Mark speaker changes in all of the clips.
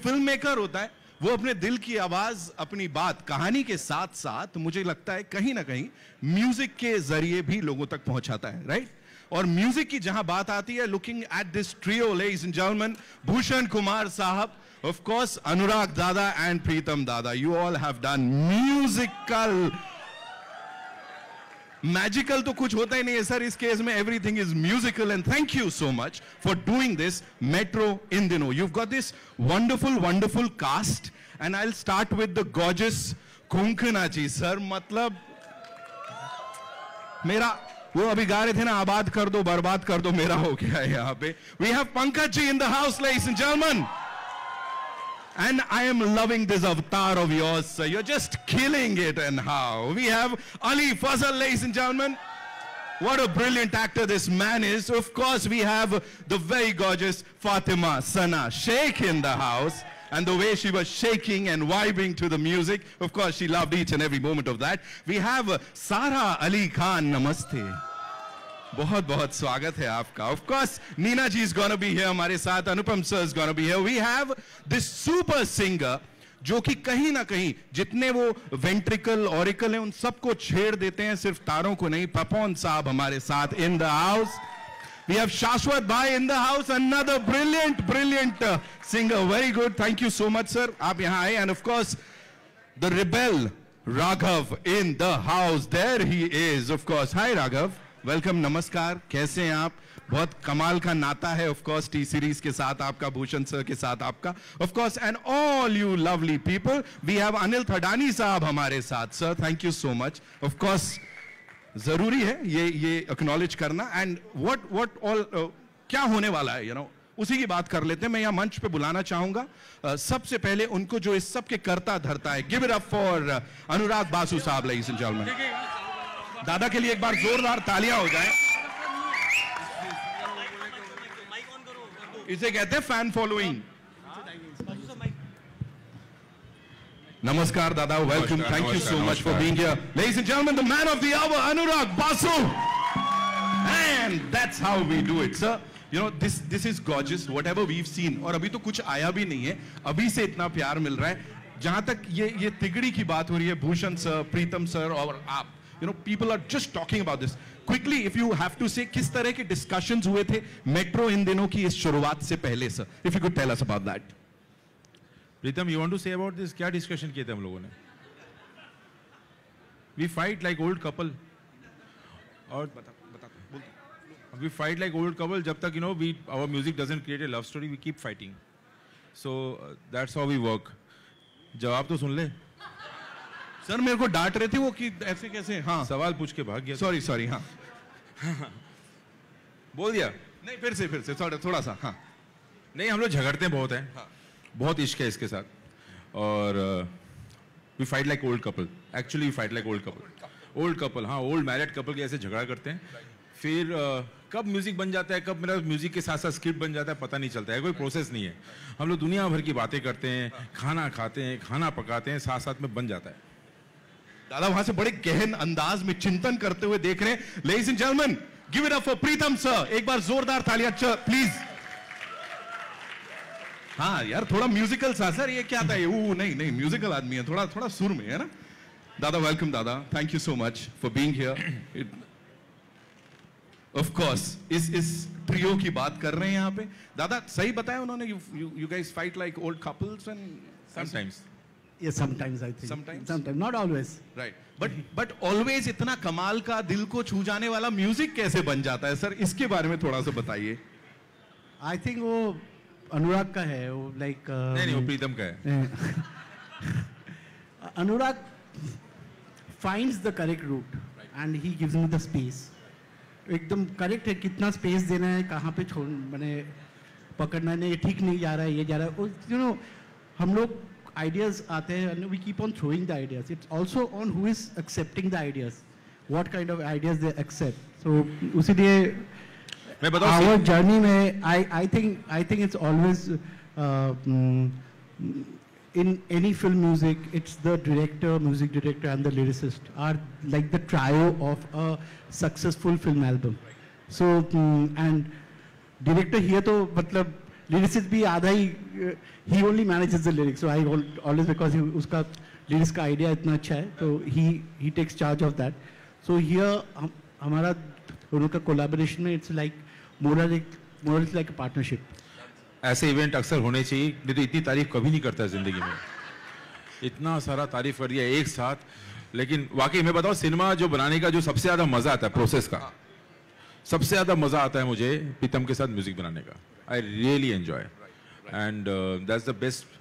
Speaker 1: Film maker होता है वो अपने दिल की आवाज, अपनी बात, कहानी के साथ साथ मुझे लगता है कहीं ना कहीं म्यूजिक के जरिए भी लोगों तक पहुंचाता है, राइट? और म्यूजिक की जहां बात आती है, looking at this trio, ladies and gentleman, Bhushan Kumar साहब, ऑफ कोर्स अनुराग दादा एंड प्रीतम दादा, you all have done musical magical तो कुछ होता ही नहीं है सर इस केस में, everything is musical and thank you so much for doing this metro in Dino. You've got this wonderful cast and I'll start with the gorgeous Konkona ji. Sir मतलब मेरा वो अभी गा रहे थे ना, आबाद कर दो बर्बाद कर दो, मेरा हो गया है यहाँ पे. We have Pankaj ji in the house, ladies and gentlemen. And I am loving this avatar of yours, sir. You're just killing it. And how? We have Ali Fazal, ladies and gentlemen. What a brilliant actor this man is. Of course, we have the very gorgeous Fatima Sana Sheikh in the house. And the way she was shaking and vibing to the music, of course, she loved each and every moment of that. We have Sara Ali Khan. Namaste. बहुत बहुत स्वागत है आपका. Of course, Neena ji is gonna be here हमारे साथ, अनुपम sir is gonna be here. We have this super singer जो कि कहीं ना कहीं जितने वो वेंट्रिकल ऑरिकल हैं उन सबको छेड़ देते हैं, सिर्फ तारों को नहीं. पपौन साहब हमारे साथ in the house. We have Shashwat bhai in the house, another brilliant singer. Very good. Thank you so much sir. आप यहाँ आए. And of course, the rebel Raghav in the house. There he is. Of course. Hi Raghav. Welcome, नमस्कार, कैसे हैं आप? बहुत कमाल का नाता है ऑफ कोर्स टी सीरीज के साथ आपका, भूषण सर के साथ आपका, of course, and all you lovely people. We have Anil Thadani sahab हमारे साथ. Sir thank you so much. Of course जरूरी है ये एक्नॉलेज करना. एंड व्हाट ऑल क्या होने वाला है, यू नो, उसी की बात कर लेते हैं. मैं यहाँ मंच पे बुलाना चाहूंगा सबसे पहले उनको जो इस सब के करता धरता है. गिव इट अप फॉर अनुराग बासु साहब, लेडीज एंड जेंटलमैन. दादा के लिए एक बार जोरदार तालियां हो जाएं. इसे कहते हैं फैन फॉलोइंग. नमस्कार Dada, welcome, thank you so much for being here. Ladies and gentleman, the man of the hour, Anurag Basu. And that's how we do it sir. You know, this is gorgeous whatever we have seen. और अभी तो कुछ आया भी नहीं है, अभी से इतना प्यार मिल रहा है. जहां तक ये तिगड़ी की बात हो रही है, भूषण सर, प्रीतम सर और आप, you know, people are just talking about this. Quickly, if you have to say, किस तरह के discussions हुए थे मेट्रो इन दिनों की इस शुरुआत से पहले sir? If you could tell us about that.
Speaker 2: Pritam, you want to say about this? क्या discussion किए थे हम लोगों ने? We fight like old couple. और we fight like old couple जब तक, you know, our music doesn't create a love story, we keep fighting. So that's how we work. जवाब तो सुन ले.
Speaker 1: सर मेरे को डांट रहे थे वो कि ऐसे कैसे. हाँ,
Speaker 2: सवाल पूछ के भाग गया.
Speaker 1: सॉरी. हाँ
Speaker 2: बोल दिया.
Speaker 1: नहीं, फिर से थोड़ा सा. हाँ,
Speaker 2: नहीं, हम लोग झगड़ते बहुत हैं. हाँ. बहुत इश्क है इसके साथ. और we fight like old couple. Actually we fight like old couple. हाँ, ओल्ड मैरिड कपल के ऐसे झगड़ा करते हैं. फिर कब म्यूजिक बन जाता है, कब मेरा म्यूजिक के साथ साथ स्क्रिप्ट बन जाता है, पता नहीं चलता है. कोई प्रोसेस नहीं है. हम लोग दुनिया भर की बातें करते हैं, खाना खाते हैं, खाना पकाते हैं, साथ साथ में बन जाता है.
Speaker 1: दादा वहां से बड़े गहन अंदाज में चिंतन करते हुए देख रहे हैं. Ladies and gentleman, give it up for Pritam sir. एक बार जोरदार तालियां प्लीज. हाँ यार, थोड़ा म्यूजिकल सा. सर ये क्या था? ये नहीं म्यूजिकल आदमी है, थोड़ा सुर में है ना. दादा वेलकम दादा, thank you so much for being here. Of course इस ट्रियो की बात कर रहे हैं यहाँ पे. दादा सही बताया उन्होंने, you guys fight like old couples and
Speaker 2: sometimes.
Speaker 3: Yes, sometimes I think. Sometimes, not always.
Speaker 1: Right. But always इतना कमाल का, दिल को छू जाने वाला म्यूजिक कैसे बन जाता है सर? इसके बारे में थोड़ा सा बताइए.
Speaker 3: I think वो अनुराग का है, वो like.
Speaker 2: नहीं, वो प्रीतम का है.
Speaker 3: अनुराग finds the correct route and he gives me the space. एकदम करेक्ट है, कितना स्पेस देना है, कहाँ पे छोड़, मैंने पकड़ना नहीं, ये ठीक नहीं जा रहा है, ये जा रहा है. You know, हम लोग ideas आते हैं and we keep on throwing the ideas. It's also on who is accepting the ideas, what kind of ideas they accept. So उसीलिए our journey में I think it's always in any film music, it's the director, music director and the lyricist are like the trio of a successful film album. So and director here तो मतलब lyrics भी आधा ही, he only manages the lyrics, so I always, because उसका lyrics का idea इतना अच्छा है, तो he takes charge of that. So here हमारा दोनों का कोलैबोरेशन में it's like more like a partnership.
Speaker 2: ऐसे इवेंट अक्सर होने चाहिए, नहीं तो इतनी तारीफ कभी नहीं करता जिंदगी में। इतना सारा तारीफ कर दिया एक साथ, लेकिन वाकई मैं बताऊं, सिनेमा जो बनाने का जो सबसे ज्यादा मजा आता है, प्रोसेस का सबसे ज्यादा मजा आता है मुझे प्रीतम के साथ म्यूजिक बनाने का। I really enjoy and that's the best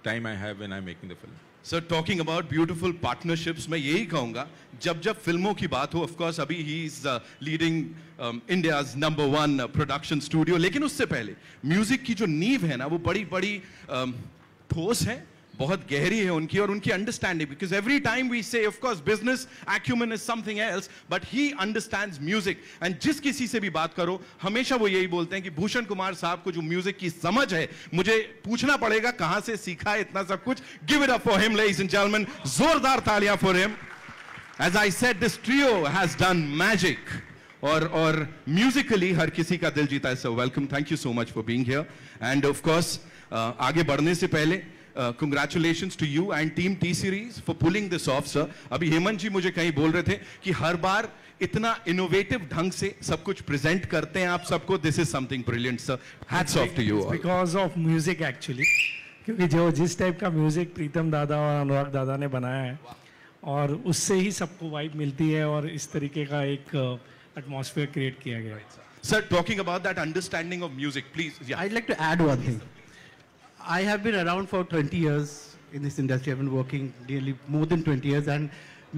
Speaker 2: time I have when I am making the film.
Speaker 1: Sir, talking about beautiful partnerships, मैं यही कहूंगा, जब फिल्मों की बात हो, ऑफ कोर्स अभी he is leading India's number 1 production studio, लेकिन उससे पहले म्यूजिक की जो नींव है ना, वो बड़ी बड़ी ठोस है, बहुत गहरी है उनकी, और उनकी understanding, because every time we say of course business acumen is something else, but he understands music. And जिस किसी से भी बात करो, हमेशा वो यही बोलते हैं कि भूषण कुमार साहब को जो म्यूजिक की समझ है, मुझे पूछना पड़ेगा कहां से सीखा है इतना सब कुछ। Give it up for him ladies and gentleman, जोरदार तालियां for him. As I said, this trio has done magic, और म्यूजिकली हर किसी का दिल जीता है। So welcome, thank you so much for being here. And of course आगे बढ़ने से पहले congratulations to you and team T Series for pulling this off, sir. अभी हेमंत जी मुझे कहीं बोल रहे थे कि हर बार इतना इनोवेटिव ढंग से सब कुछ प्रेजेंट करते हैं आप सबको। This is something brilliant, sir. Hats off to you all.
Speaker 4: Because of music actually, क्योंकि जो जिस टाइप का म्यूजिक प्रीतम दादा और अनुराग दादा ने बनाया है, और उससे ही सबको वाइब मिलती है, और इस तरीके का एक एटमॉस्फेयर क्रिएट किया गया है।
Speaker 1: Sir, talking about that understanding of music, please. Yeah.
Speaker 3: I'd like to add one thing. I have been around for 20 years in this industry. I've been working nearly more than 20 years, and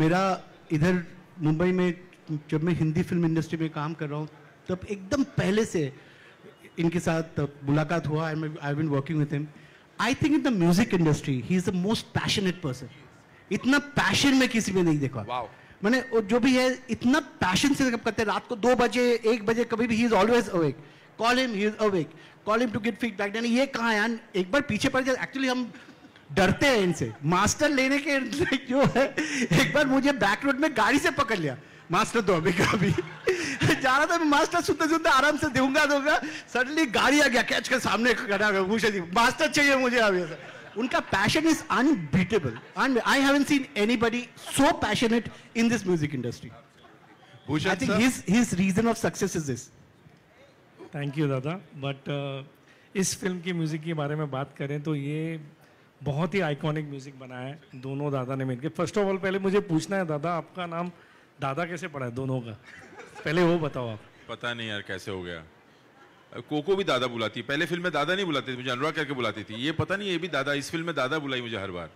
Speaker 3: मेरा इधर मुंबई में जब मैं Hindi film industry में काम कर रहा हूँ, तब एकदम पहले से इनके साथ मुलाकात हुआ, and I've been working with him. I think in the music industry, he is the most passionate person. इतना पैशन में किसी में नहीं देखा।
Speaker 1: Wow.
Speaker 3: मैंने जो भी है इतना पैशन से करते हैं, रात को 2 बजे 1 बजे कभी भी, he is always awake. Call him, he is awake. Call him to get feedback. यानी ये कहाँ है? एक बार पीछे पड़ जाए, एक्चुअली हम डरते हैं इनसे। मास्टर लेने के जो है, एक बार मुझे बैक रोड में गाड़ी से पकड़ लिया, मास्टर दो अभी कभी जा रहा था मैं, मास्टर सुनते सुनते आराम से दूंगा, सडनली गाड़ी आ गया, कैच के सामने खड़ा कर, भूषण जी मास्टर चाहिए मुझे अभी। उनका passion is unbeatable, and I haven't seen anybody so passionate in this music industry. I think his reason of success is this.
Speaker 4: Thank you Dada. But इस फिल्म की म्यूज़िक के बारे में बात करें तो ये बहुत ही आइकॉनिक म्यूज़िक बना है दोनों दादा ने मिलकर। फर्स्ट ऑफ ऑल पहले मुझे पूछना है, दादा आपका नाम दादा कैसे पड़ा है दोनों का, पहले वो बताओ आप।
Speaker 2: पता नहीं यार कैसे हो गया, कोको भी दादा बुलाती, पहले फिल्म में दादा नहीं बुलाती थी, मुझे अनुराग करके बुलाती थी। ये पता नहीं, ये भी दादा, इस फिल्म में दादा बुलाई मुझे हर बार,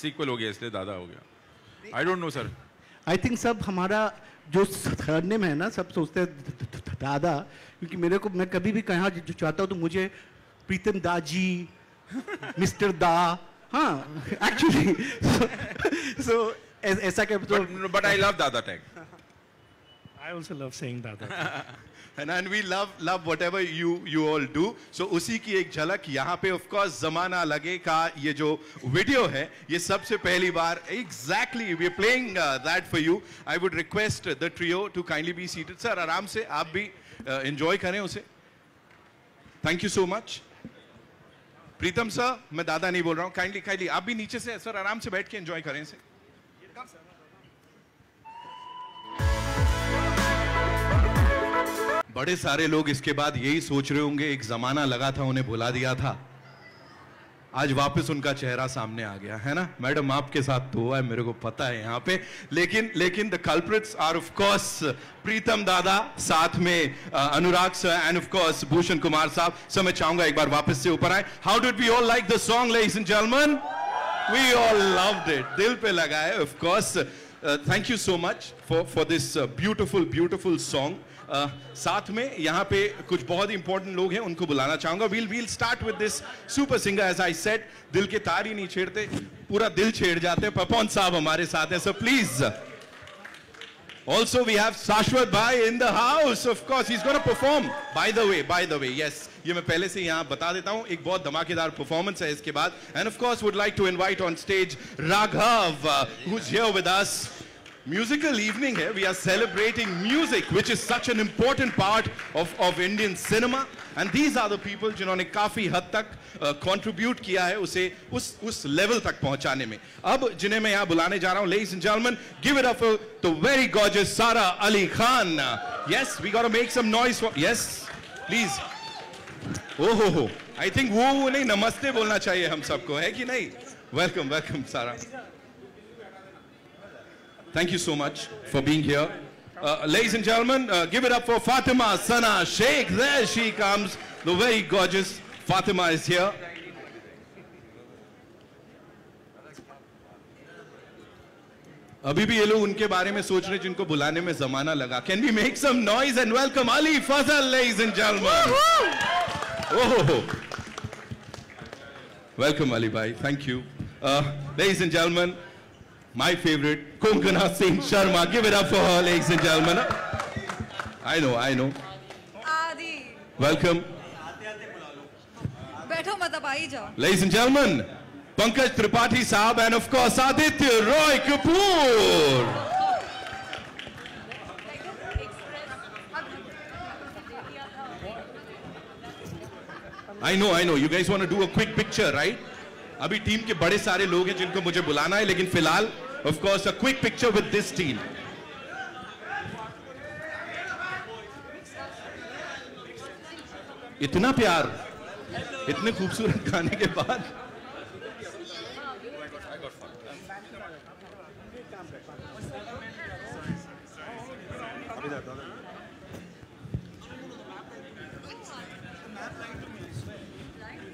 Speaker 2: सीक्वल हो गया इसलिए दादा हो गया। I don't know sir.
Speaker 3: I think सब हमारा जो सरनेम है ना, सब सोचते हैं दादा, क्योंकि मेरे को, मैं कभी भी कहाँ जो चाहता हूँ तो मुझे प्रीतम दा जी, मिस्टर दा, हाँ एक्चुअली सो ऐसा क्या,
Speaker 2: बट आई लव दादा tag.
Speaker 4: I also love saying दादा।
Speaker 1: And we love whatever you all do. So उसी की एक झलक यहाँ पे of course ज़माना लगे का ये जो वीडियो है, ये सबसे पहली बार exactly we are playing that for you. I would request the trio to kindly be seated. Sir, आराम से आप भी enjoy करें उसे। Thank you so much. Pritam sir, मैं दादा नहीं बोल रहा हूँ, kindly आप भी नीचे से सर आराम से बैठ के enjoy करें इसे। बड़े सारे लोग इसके बाद यही सोच रहे होंगे, एक जमाना लगा था उन्हें भुला दिया था, आज वापस उनका चेहरा सामने आ गया है ना। मैडम आपके साथ तो हुआ है, मेरे को पता है यहाँ पे, लेकिन the culprits are of course Pritam Dada, साथ में Anurag sir and of course Bhushan Kumar Sahab. Sir मैं चाहूंगा एक बार वापस से ऊपर आए। How did we all like the song ladies and gentleman? We all loved it, दिल पे लगा है of course. Thank you so much for this beautiful song. साथ में यहाँ पे कुछ बहुत ही इंपॉर्टेंट लोग हैं, उनको बुलाना चाहूंगा। We'll start with this super singer. As I said, दिल के तार ही नहीं छेड़ते, पूरा दिल छेड़ जाते हैं। पपौन साहब हमारे साथ हैं, so please. Also we have Shashwat bhai in the house, of course he's going to perform. By the way, yes, ये मैं पहले से यहाँ बता देता हूँ, एक बहुत धमाकेदार परफॉर्मेंस है इसके बाद। And of course would like to invite on stage Raghav, who's here with us. musical evening है. We are celebrating music, which is such an important part of Indian cinema. And these are the people जिन्होंने काफी हद तक contribute किया है उसे उस level तक पहुंचाने में. अब जिन्हें मैं यहाँ बुलाने जा रहा हूँ, ladies and gentlemen, give it up for the very gorgeous Sara Ali Khan. Yes, we gotta make some noise for. Yes, please. Oh ho. I think वो नहीं नमस्ते बोलना चाहिए हम सबको, है कि नहीं? Welcome, welcome, Sara. Thank you so much for being here. Ladies and gentlemen, give it up for Fatima Sana Sheikh. There she comes. The very gorgeous Fatima is here. अभी भी ये लोग उनके बारे में सोच रहे जिनको बुलाने में जमाना लगा. Can we make some noise and welcome Ali Fazal, ladies and gentlemen? Oh, welcome Ali bhai. Thank you. Ladies and gentlemen, my favorite, Konkana Singh Sharma. Give it up for her, ladies and gentlemen. I know.
Speaker 5: Adi.
Speaker 1: Welcome.
Speaker 5: बैठो मत अब आई जाओ.
Speaker 1: Ladies and gentlemen, Pankaj Tripathi Saab and of course Aditya Roy Kapoor. I know. You guys want to do a quick picture, right? अभी team के बड़े सारे लोग हैं जिनको मुझे बुलाना है, लेकिन फिलहाल of course a quick picture with this team. इतना प्यार, इतने खूबसूरत गाने के बाद.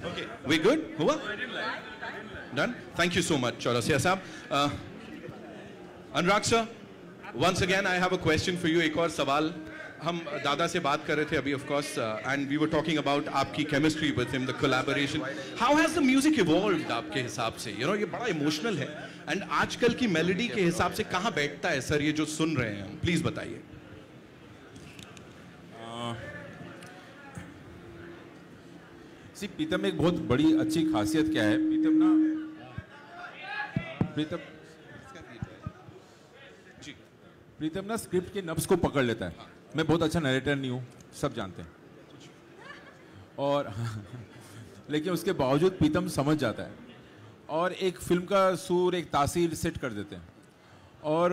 Speaker 1: Okay, we good? हुआ? Done? Thank you so much, Chaurasia Saab. Anurag sir, once again I have a question for you. एक और सवाल. हम दादा से बात कर रहे थे अभी, of course, and we were talking about आपकी chemistry with him, the collaboration. How has the music evolved आपके हिसाब से? You know, ये बड़ा emotional है. And आजकल की melody के हिसाब से कहाँ बैठता है सर ये जो सुन रहे हैं हम? Please बताइए.
Speaker 2: प्रीतम एक बहुत बड़ी अच्छी खासियत क्या है, प्रीतम ना स्क्रिप्ट के नब्ज को पकड़ लेता है. मैं बहुत अच्छा नरेटर नहीं हूँ, सब जानते हैं, और लेकिन उसके बावजूद प्रीतम समझ जाता है और एक फिल्म का सूर, एक तासीर सेट कर देते हैं. और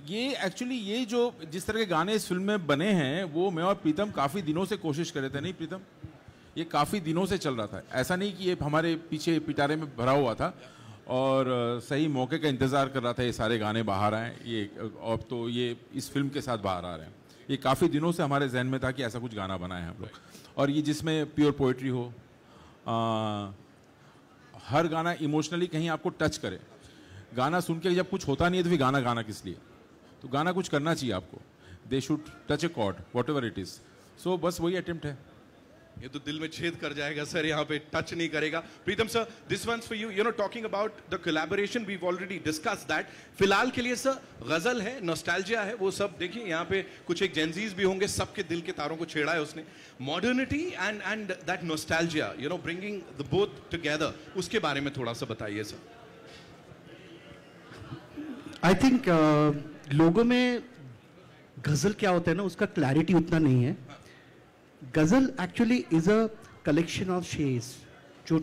Speaker 2: ये एक्चुअली ये जो जिस तरह के गाने इस फिल्म में बने हैं वो मैं और प्रीतम काफ़ी दिनों से कोशिश कर रहे थे. नहीं प्रीतम, ये काफ़ी दिनों से चल रहा था. ऐसा नहीं कि ये हमारे पीछे पिटारे में भरा हुआ था और सही मौके का इंतज़ार कर रहा था ये सारे गाने बाहर आए. ये अब तो ये इस फिल्म के साथ बाहर आ रहे हैं. ये काफ़ी दिनों से हमारे जहन में था कि ऐसा कुछ गाना बनाए हम लोग, और ये जिसमें प्योर पोइट्री हो, हर गाना इमोशनली कहीं आपको टच करे. गाना सुन के जब कुछ होता नहीं है तो फिर गाना किस लिए? तो गाना कुछ करना चाहिए आपको. They should touch a chord whatever it is. सो बस वही अटेम्प्ट है.
Speaker 1: ये तो दिल में छेद कर जाएगा सर, यहाँ पे टच नहीं करेगा. Pritam sir, this once for you. You know, talking about the collaboration, we already discuss that. फिलहाल के लिए सर गजल है, नॉस्टैल्जिया है, वो सब देखिए. यहाँ पे कुछ एक जेंजीज भी होंगे, सबके दिल के तारों को छेड़ा है उसने. Modernity and that nostalgia, you know, bringing the both together, उसके बारे में थोड़ा सा बताइए सर.
Speaker 3: आई थिंक लोगों में गजल क्या होता है ना, उसका क्लैरिटी उतना नहीं है. गजल actually is a collection of shares, जो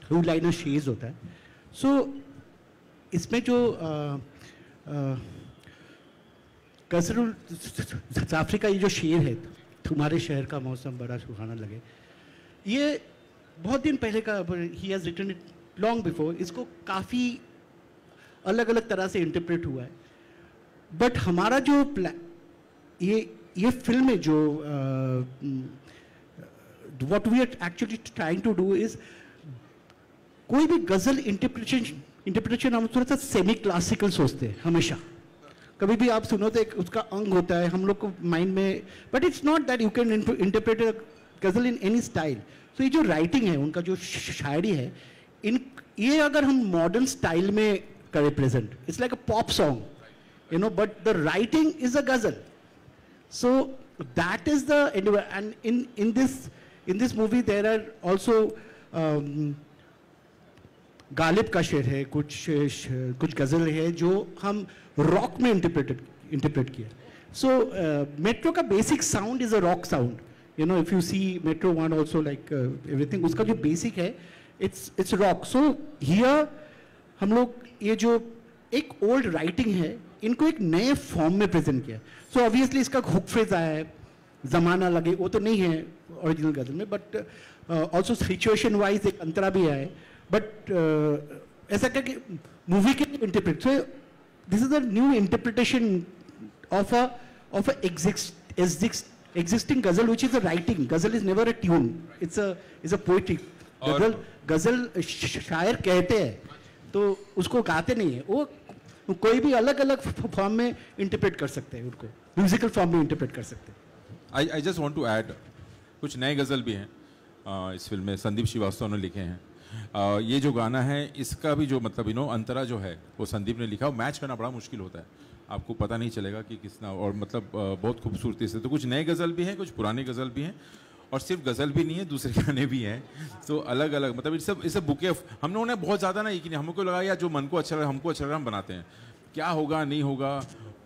Speaker 3: टू लाइनर शेयर्स होता है. सो इसमें जो गजल जाफरी का ये जो शेर है, तुम्हारे शहर का मौसम बड़ा सुहाना लगे, ये बहुत दिन पहले का, he has written it long before. इसको काफ़ी अलग अलग तरह से इंटरप्रेट हुआ है. बट हमारा जो ये फिल्म में जो what we are actually trying to do is, कोई भी गजल इंटरप्रिटेशन हम थोड़ा सा सेमी क्लासिकल सोचते हैं हमेशा. कभी भी आप सुनो तो एक उसका अंग होता है हम लोग को माइंड में, but it's not that you can interpret a ghazal in any style. तो ये जो राइटिंग है, उनका जो शायरी है, ये अगर हम मॉडर्न स्टाइल में करें present, it's like a pop song, you know, but the writing is a ghazal. So that is the, and in this movie there are also Ghalib का शेर है, कुछ गज़ल है जो हम रॉक में इंटरप्रेट किया. So मेट्रो का basic sound is a rock sound. You know, if you see Metro 1 also, like everything, उसका जो बेसिक है, it's rock. So here हम लोग ये जो एक ओल्ड राइटिंग है, इनको एक नए फॉर्म में प्रेजेंट किया. सो ऑब्वियसली इसका हुक फ्रेज आया है, ज़माना लगे, वो तो नहीं है ओरिजिनल गज़ल में, बट ऑल्सो सिचुएशन वाइज एक अंतरा भी आया है. बट ऐसा करके मूवी के interpret, so this is a new interpretation of a existing ghazal, which is a writing. Ghazal is never a tune. It's a poetry. ghazal शायर कहते हैं तो उसको गाते नहीं है. वो कोई भी अलग अलग फॉर्म में इंटरप्रेट कर सकते हैं, उनको म्यूजिकल फॉर्म में इंटरप्रेट कर सकते हैं.
Speaker 2: I just want to add कुछ नए गज़ल भी हैं इस फिल्म में. संदीप श्रीवास्तव ने लिखे हैं. ये जो गाना है इसका भी जो मतलब अंतरा जो है वो संदीप ने लिखा. मैच करना बड़ा मुश्किल होता है, आपको पता नहीं चलेगा कि किसना, और मतलब बहुत खूबसूरती से. तो कुछ नए गज़ल भी हैं, कुछ पुराने गज़ल भी हैं, और सिर्फ गज़ल भी नहीं है, दूसरे गाने भी हैं. तो अलग अलग मतलब इस सब बुके हम लोगों ने बहुत ज़्यादा ना, कि हमको लगा यार जो मन को अच्छा लगा, हमको अच्छा लगा, हम बनाते हैं. क्या होगा नहीं होगा,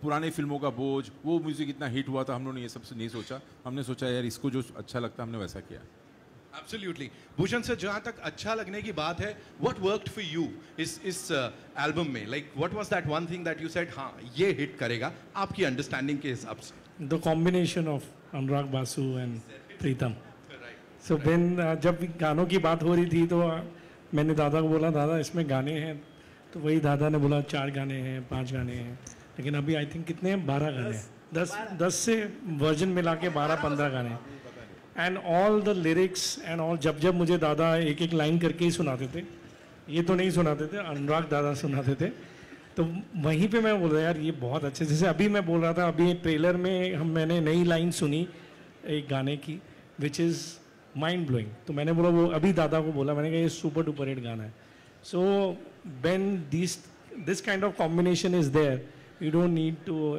Speaker 2: पुराने फिल्मों का बोझ, वो म्यूज़िक इतना हिट हुआ था, हम लोगों ने ये सबसे नहीं सोचा. हमने सोचा यार इसको जो अच्छा लगता हमने वैसा किया.
Speaker 1: Absolutely. भूषण सर, जहाँ तक अच्छा लगने की बात है, what worked for you इस एल्बम में? Like what was that one thing that you said, हाँ ये हिट करेगा आपकी अंडरस्टैंडिंग के हिसाब से?
Speaker 4: The combination of Anurag Basu and Pritam. So when जब गानों की बात हो रही थी तो मैंने दादा को बोला, दादा इसमें गाने हैं, तो वही दादा ने बोला 4 गाने हैं, 5 गाने हैं. लेकिन अभी आई थिंक कितने हैं, 12 गाने हैं. 10 से वर्जन मिला के 12-15 गाने हैं. And all the lyrics and all, जब मुझे दादा एक लाइन करके ही सुनाते थे, ये तो नहीं सुनाते थे, अनुराग दादा सुनाते थे. तो वहीं पे मैं बोल रहा यार ये बहुत अच्छे, जैसे अभी मैं बोल रहा था, अभी ट्रेलर में मैंने नई लाइन सुनी एक गाने की विच इज़ माइंड ब्लोइंग. तो मैंने बोला, वो अभी दादा को बोला, मैंने कहा ये सुपर डुपर हिट गाना है. So when this kind of combination is there, you don't need to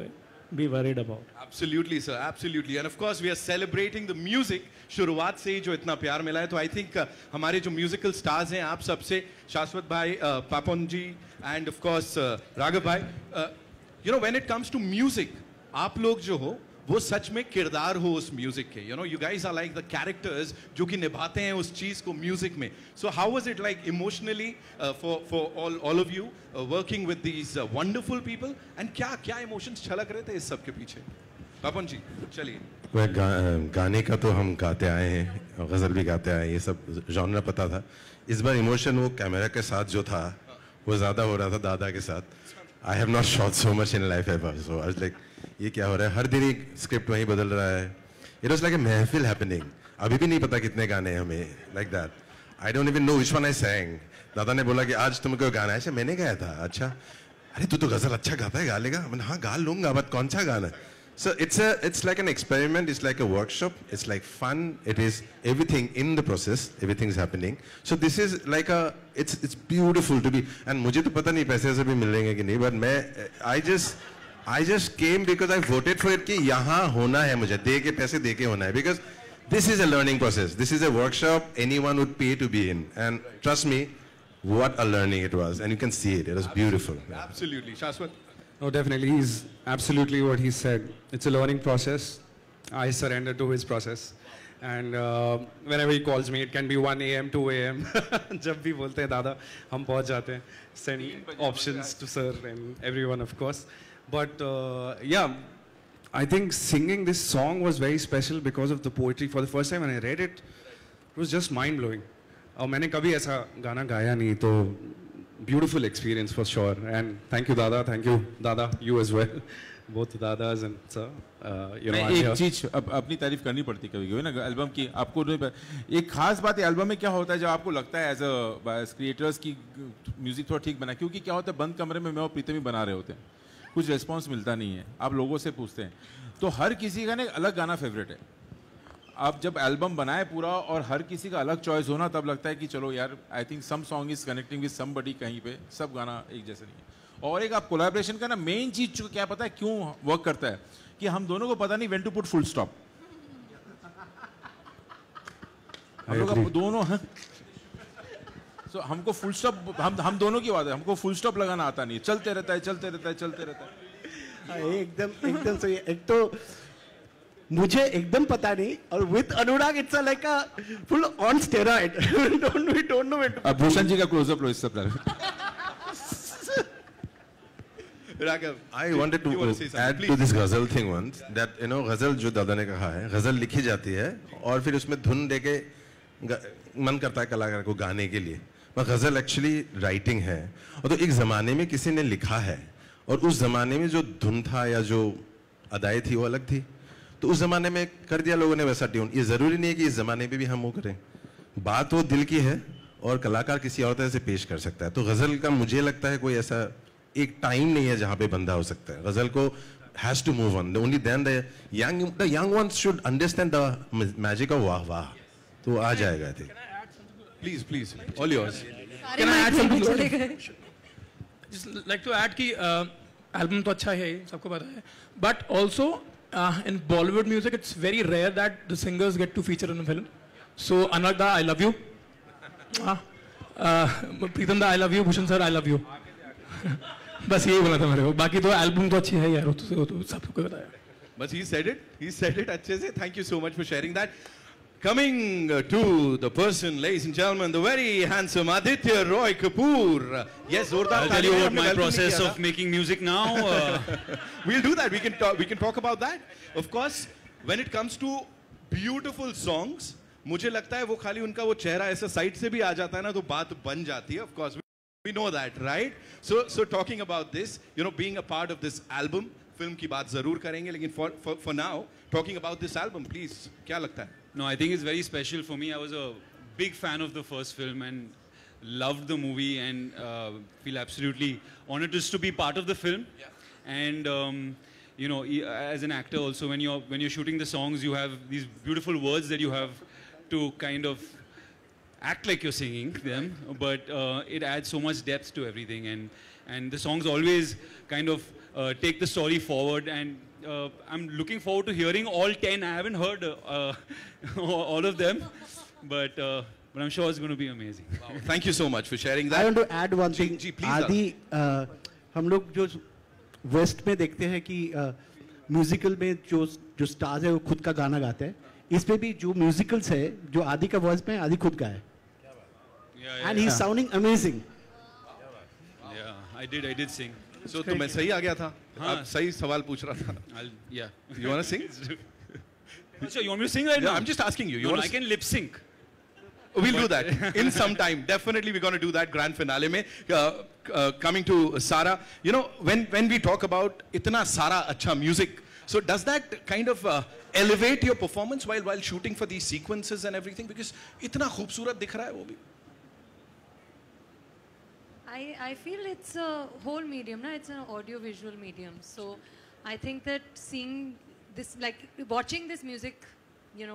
Speaker 4: be worried about.
Speaker 1: Absolutely sir, absolutely. And of course we are celebrating the music. शुरुआत से ही जो इतना प्यार मिला है, तो आई थिंक हमारे जो म्यूजिकल स्टार्स हैं, आप सबसे शाश्वत भाई, Papon ji, and of course Raghav भाई, you know when it comes to music, आप लोग जो हो वो सच में किरदार हो उस म्यूजिक के. You know you guys are like the characters जो कि निभाते हैं उस चीज को म्यूजिक में. So how was it like emotionally for all of you working with these wonderful people, and क्या इमोशंस छलक रहे थे इस सब के पीछे? पापन जी चलिए.
Speaker 6: गाने का तो हम गाते आए हैं, गज़ल भी गाते आए हैं, ये सब जॉनरा पता था. इस बार इमोशन वो कैमरा के साथ जो था वो ज़्यादा हो रहा था दादा के साथ. I have not shot so much in life ever. So I was like ये क्या हो रहा है, हर दिन एक स्क्रिप्ट वहीं बदल रहा है. इट वाज लाइक ए महफिल हैपनिंग. अभी भी नहीं पता कितने गाने हैं हमें, like that. I don't even know which one I sang. दादा ने बोला कि आज तुमको गाना है. मैंने गाया था. अच्छा, अरे तू तो गज़ल अच्छा गाता है, गा लेगा? मैंने हाँ गा लूंगा, बट कौन सा गाना? So it's like an experiment. It's like a workshop. It's like fun. It is everything in the process. Everything's happening. So this is like it's beautiful to be. And मुझे तो पता नहीं पैसे से भी मिलेंगे कि नहीं, but I just came because I voted for it कि यहाँ होना है, मुझे दे के पैसे दे के होना है. Because this is a learning process. This is a workshop anyone would pay to be in. And trust me, what a learning it was. And you can see it. It was beautiful.
Speaker 1: Absolutely. Shashwat?
Speaker 7: No, definitely. He's absolutely what he said. It's a learning process. I surrender to his process. And whenever he calls me, it can be 1 a.m., 2 a.m. जब भी बोलते हैं दादा, हम पहुंच जाते हैं. Send options to sir and everyone, of course. But yeah, I think singing this song was very special because of the poetry. For the first time when I read it, it was just mind-blowing. और मैंने कभी ऐसा गाना गाया नहीं, तो beautiful experience for sure. And thank you Dada, thank you Dada, you as well. Both Dadas and sir, you know.
Speaker 2: एक चीज अपनी तारीफ करनी पड़ती कभी कभी ना एल्बम की. आपको एक खास बात है एल्बम में क्या होता है, जब आपको लगता है एज क्रिएटर्स की म्यूजिक थोड़ा ठीक बना, क्योंकि क्या होता है बंद कमरे में मैं और प्रीतम ही बना रहे होते हैं, कुछ रिस्पॉन्स मिलता नहीं है, आप लोगों से पूछते हैं, तो हर किसी का ना एक अलग गाना फेवरेट है. आप जब एल्बम बनाए पूरा और हर किसी का अलग चॉइस होना, तब लगता है कि चलो यार I think some song is connecting with somebody कहीं पे, सब गाना एक जैसे नहीं है. और एक आप कोलैबोरेशन का ना मेन चीज क्या पता है क्यों वर्क करता है, कि हम दोनों को पता नहीं when to put full stop. हम लोग दोनों So हमको फुल स्टॉप, हम दोनों की बात है, हमको फुल स्टॉप लगाना आता नहीं, चलते रहता है, चलते रहता है, चलते रहता है।
Speaker 3: एकदम सही। एक तो मुझे एकदम पता नहीं, और with Anurag it's like a full on steroid. We don't know when.
Speaker 2: अब भूषण जी का क्लोजअप लो इस सब पर।
Speaker 6: Raghav, I wanted to add to this ghazal thing once that ghazal जो दादा ने कहा है, ghazal लिखी जाती है और फिर उसमें धुन देके मन करता है कलाकार को गाने के लिए, पर ghazal एक्चुअली राइटिंग है। और तो एक जमाने में किसी ने लिखा है और उस जमाने में जो धुन था या जो अदाएं थी वो अलग थी, तो उस जमाने में कर दिया लोगों ने वैसा ट्यून। ये जरूरी नहीं है कि इस जमाने में भी हम वो करें, बात वो दिल की है और कलाकार किसी और तरह से पेश कर सकता है। तो ghazal का मुझे लगता है कोई ऐसा एक टाइम नहीं है जहां पे बंदा हो सकता है। ghazal को has to move on. Only then the young ones should understand the magic of वाह वाह, तो आ जाएगा। थी
Speaker 1: Please, all yours.
Speaker 5: Can I add something?
Speaker 8: Just like to add कि album तो अच्छा है, सबको पता है, but also in Bollywood music it's very rare that the singers get to feature in a film. So Anurag da, I love you. Pritam da, I love you. Bhushan sir, I love you. बस यही बोला था मेरे को, बाकी तो album तो अच्छी है यार, वो तो सबको पता है।
Speaker 1: बस he said it अच्छे से। Thank you so much for sharing that. Coming to the person, ladies and gentlemen, the very handsome Aditya Roy Kapoor. Yes, जोरदार।
Speaker 9: I'll tell you what my process of making music now.
Speaker 1: We'll do that. We can talk about that. Of course, when it comes to beautiful songs, मुझे लगता है वो खाली उनका वो चेहरा ऐसा साइड से भी आ जाता है ना, तो बात बन जाती है। Of course, we know that, right? So talking about this, being a part of this album, film की बात जरूर करेंगे, लेकिन for now, talking about this album, please, क्या लगता है?
Speaker 9: No, I think it's very special for me. I was a big fan of the first film and loved the movie and feel absolutely honored just to be part of the film.
Speaker 1: Yeah.
Speaker 9: And as an actor also, when you're shooting the songs, you have these beautiful words that you have to kind of act like you're singing them, but it adds so much depth to everything, and the songs always kind of take the story forward, and I'm looking forward to hearing all 10. I haven't heard all of them, but I'm sure it's going to be amazing.
Speaker 1: Wow. Thank you so much for sharing that.
Speaker 3: I want to add one thing.
Speaker 1: please.
Speaker 3: आदि हम लोग जो waste में देखते हैं कि musical में जो स्टार्स है वो खुद का गाना गाते हैं, इसमें भी जो म्यूजिकल्स है जो आदि का वॉइस में आदि खुद का है, and he's sounding amazing.
Speaker 9: Yeah, I did sing.
Speaker 1: So तो मैं सही आ गया था? आप सही सवाल पूछ रहा था।
Speaker 9: Yeah.
Speaker 1: You want to sing?
Speaker 9: So you want me to sing right now?
Speaker 1: I'm just asking you.
Speaker 9: I can lip sync.
Speaker 1: We'll do that in some time. Definitely, we're going to do that grand finale में. Coming to Sara, when we talk about इतना सारा अच्छा music, so does that kind of elevate your performance while shooting for these sequences and everything? Because इतना खूबसूरत दिख रहा है वो भी.
Speaker 10: I feel it's a whole medium, na? It's an audio-visual medium. So I think that seeing this, like watching this music,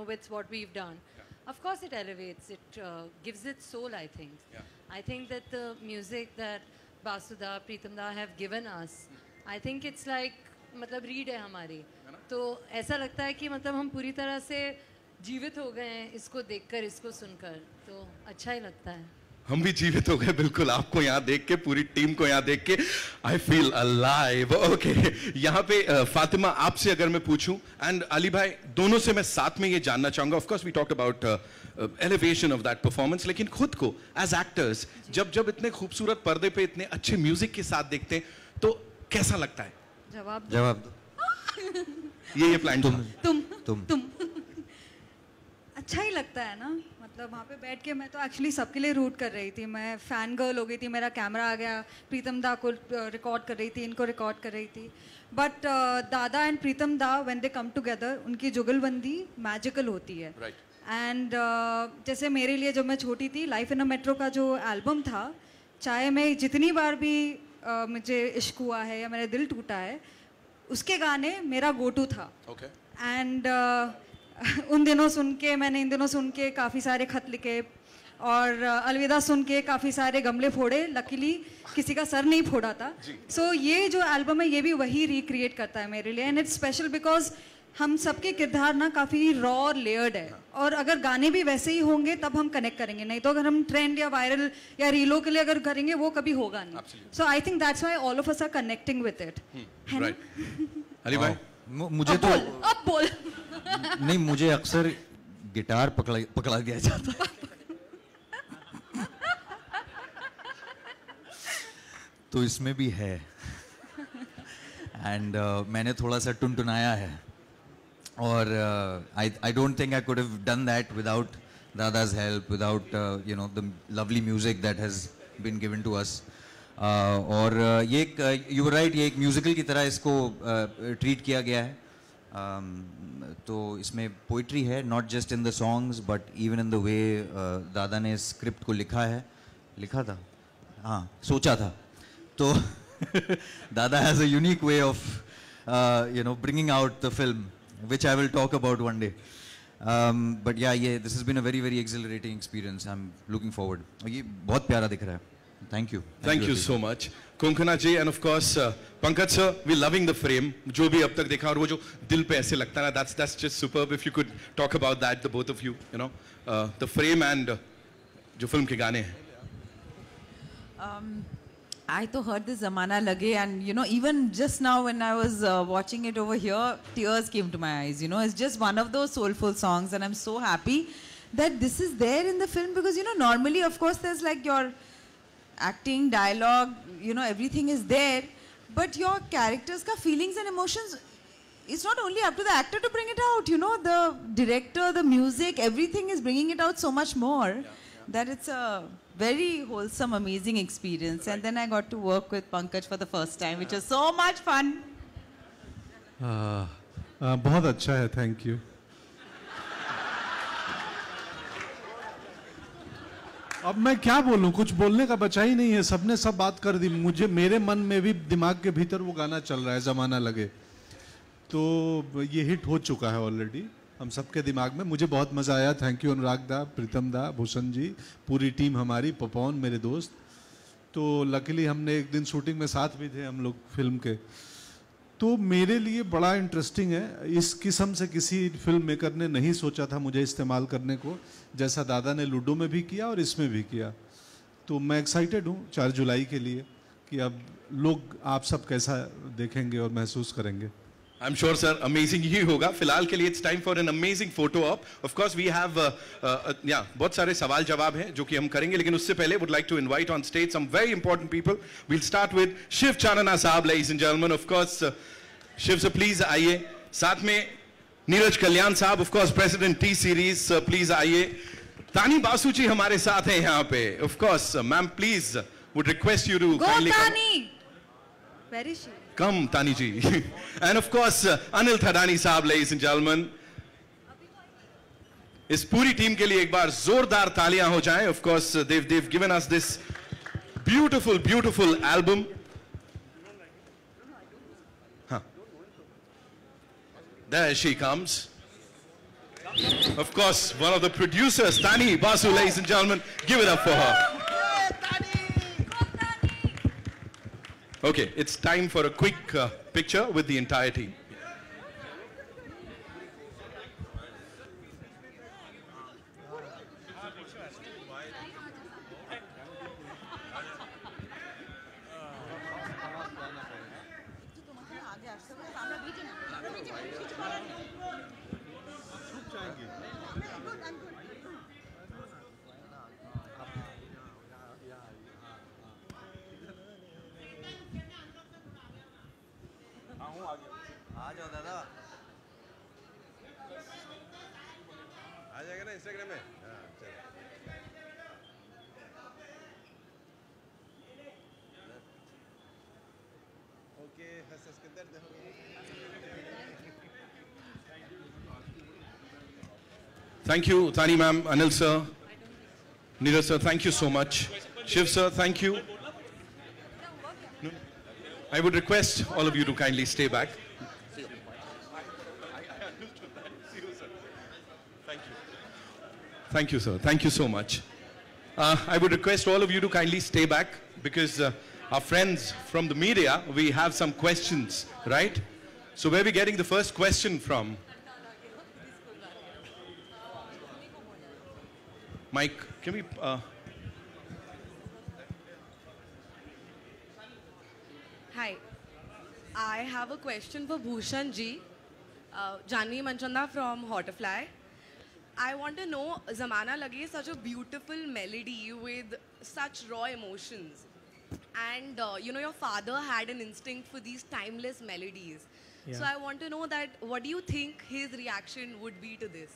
Speaker 10: with what we've done, of course it elevates, it gives it soul, I think.
Speaker 1: Yeah.
Speaker 10: I think that the music that Basuda, Pritam da have given us, I think it's like, मतलब read है हमारी, तो ऐसा लगता है कि मतलब हम पूरी तरह से जीवित हो गए हैं इसको देखकर, इसको सुनकर, तो अच्छा ही लगता है।
Speaker 1: हम भी जीवित हो गए बिल्कुल, आपको यहाँ देख के, पूरी टीम को यहाँ देख के, I feel alive. Okay, यहाँ पे फातिमा आपसे अगर मैं पूछूं, and अली भाई, दोनों से मैं साथ में ये जानना चाहूँगा. Of course we talked about elevation of that performance, लेकिन खुद को as actors जब इतने खूबसूरत पर्दे पे इतने अच्छे म्यूजिक के साथ देखते हैं, तो कैसा लगता है?
Speaker 10: जवाब
Speaker 5: दो।
Speaker 1: ये प्लान
Speaker 5: तुम अच्छा ही लगता है ना, मतलब वहाँ पे बैठ के मैं तो एक्चुअली सबके लिए रूट कर रही थी, मैं फैन गर्ल हो गई थी, मेरा कैमरा आ गया, प्रीतम दा को रिकॉर्ड कर रही थी, इनको रिकॉर्ड कर रही थी, बट दादा एंड प्रीतम दा व्हेन दे कम टुगेदर, उनकी जुगलबंदी मैजिकल होती है. एंड जैसे मेरे लिए जब मैं छोटी थी, लाइफ इन अ मेट्रो का जो एल्बम था, चाहे मैं जितनी बार भी मुझे इश्क हुआ है या मेरा दिल टूटा है, उसके गाने मेरा गो टू था. एंड उन दिनों सुन के, मैंने इन दिनों सुन के काफ़ी सारे खत लिखे और अलविदा सुन के काफ़ी सारे गमले फोड़े, लकीली किसी का सर नहीं फोड़ा था. सो ये जो एल्बम है ये भी वही रिक्रिएट करता है मेरे लिए, एंड इट्स स्पेशल बिकॉज हम सबके किरदार ना काफ़ी रॉ और लेयर्ड है, और अगर गाने भी वैसे ही होंगे तब हम कनेक्ट करेंगे, नहीं तो अगर हम ट्रेंड या वायरल या रीलों के लिए अगर करेंगे वो कभी होगा नहीं. So I think that's why all of us are connecting with it.
Speaker 1: Ali भाई
Speaker 11: मुझे तो
Speaker 5: अब बोल
Speaker 11: नहीं, मुझे अक्सर गिटार पकड़ा दिया जाता है तो इसमें भी है. एंड मैंने थोड़ा सा टुनटुनाया है, और I don't think I could have done that without Dada's help, without you know, the lovely music that has been given to us. और ये एक you were right, ये एक म्यूजिकल की तरह इसको ट्रीट किया गया है. तो इसमें पोइट्री है, not just in the songs but even in the way दादा ने स्क्रिप्ट को लिखा था, हाँ सोचा था. तो Dada has a unique way of you know, bringing out the film, which I will talk about one day. But yeah, this has been a very exhilarating experience. I'm looking forward. ये बहुत प्यारा दिख रहा है. Thank you.
Speaker 1: Thank you so much. Konkona ji, and of course Pankaj sir, we're loving the frame. जो भी अब तक देखा और वो जो दिल पे ऐसे लगता है, that's just superb. If you could talk about that, the both of you, you know, the frame and जो फिल्म के गाने हैं.
Speaker 12: I to heard this Zamana Lage, and you know, even just now when I was watching it over here, tears came to my eyes. You know, it's just one of those soulful songs, and I'm so happy that this is there in the film, because you know, normally of course there's like your acting, dialogue, you know, everything is there, but your characters' ka feelings and emotions, it's not only up to the actor to bring it out. You know, the director, the music, everything is bringing it out so much more that it's a very wholesome, amazing experience. And then I got to work with Pankaj for the first time, which was so much fun.
Speaker 13: बहुत अच्छा है, thank you. अब मैं क्या बोलूं, कुछ बोलने का बचा ही नहीं है, सबने सब बात कर दी. मुझे, मेरे मन में भी, दिमाग के भीतर वो गाना चल रहा है, जमाना लगे. तो ये हिट हो चुका है ऑलरेडी हम सबके दिमाग में. मुझे बहुत मज़ा आया. थैंक यू अनुराग दा, प्रीतम दा, भूषण जी, पूरी टीम हमारी, पपौन मेरे दोस्त. तो लकीली हमने एक दिन शूटिंग में साथ भी थे हम लोग फिल्म के. तो मेरे लिए बड़ा इंटरेस्टिंग है. इस किस्म से किसी फिल्म मेकर ने नहीं सोचा था मुझे इस्तेमाल करने को, जैसा दादा ने लूडो में भी किया और इसमें भी किया. तो मैं एक्साइटेड हूँ 4 जुलाई के लिए कि अब लोग, आप सब कैसा देखेंगे और महसूस करेंगे.
Speaker 1: I'm sure, sir, amazing ही होगा. फिलहाल के लिए it's time for an amazing photo op. Of course, we have बहुत सारे सवाल जवाब हैं जो कि हम करेंगे, लेकिन उससे पहले would like to invite on stage some very important people. We'll start with Shiv Chanana साहब, ladies and gentlemen. Of course, Shiv sir, please आइए. साथ में नीरज कल्याण साहब, of course, President T Series, please आइए. तानी बासु जी हमारे साथ हैं यहाँ पे. Of course, ma'am, please would request you to kindly come.
Speaker 5: Where is she?
Speaker 1: Come, Tani ji. And of course, Anil Thadani साहब, ladies and gentlemen. इस पूरी टीम के लिए एक बार जोरदार तालियां हो जाएं. Of course, they've given us this beautiful album. There she comes. Of course, one of the producers, Tani Basu, ladies and gentlemen. Give it up for her. Okay, it's time for a quick picture with the entire team. Thank you, Tani ma'am, Anil sir, Neeraj sir, thank you so much. Shiv sir, thank you. No? I would request all of you to kindly stay back. Thank you, sir. Thank you so much. I would request all of you to kindly stay back because our friends from the media, we have some questions, right?
Speaker 14: So where are we getting the first question from? Mike, can we...
Speaker 15: Hi, I have a question for Bhushan ji. Janvi Manchanda from Hotterfly. I want to know, Zamana Lage is such a beautiful melody with such raw emotions. And you know, your father had an instinct for these timeless melodies.
Speaker 4: Yeah.
Speaker 15: So I want to know that, what do you think his reaction would be to this?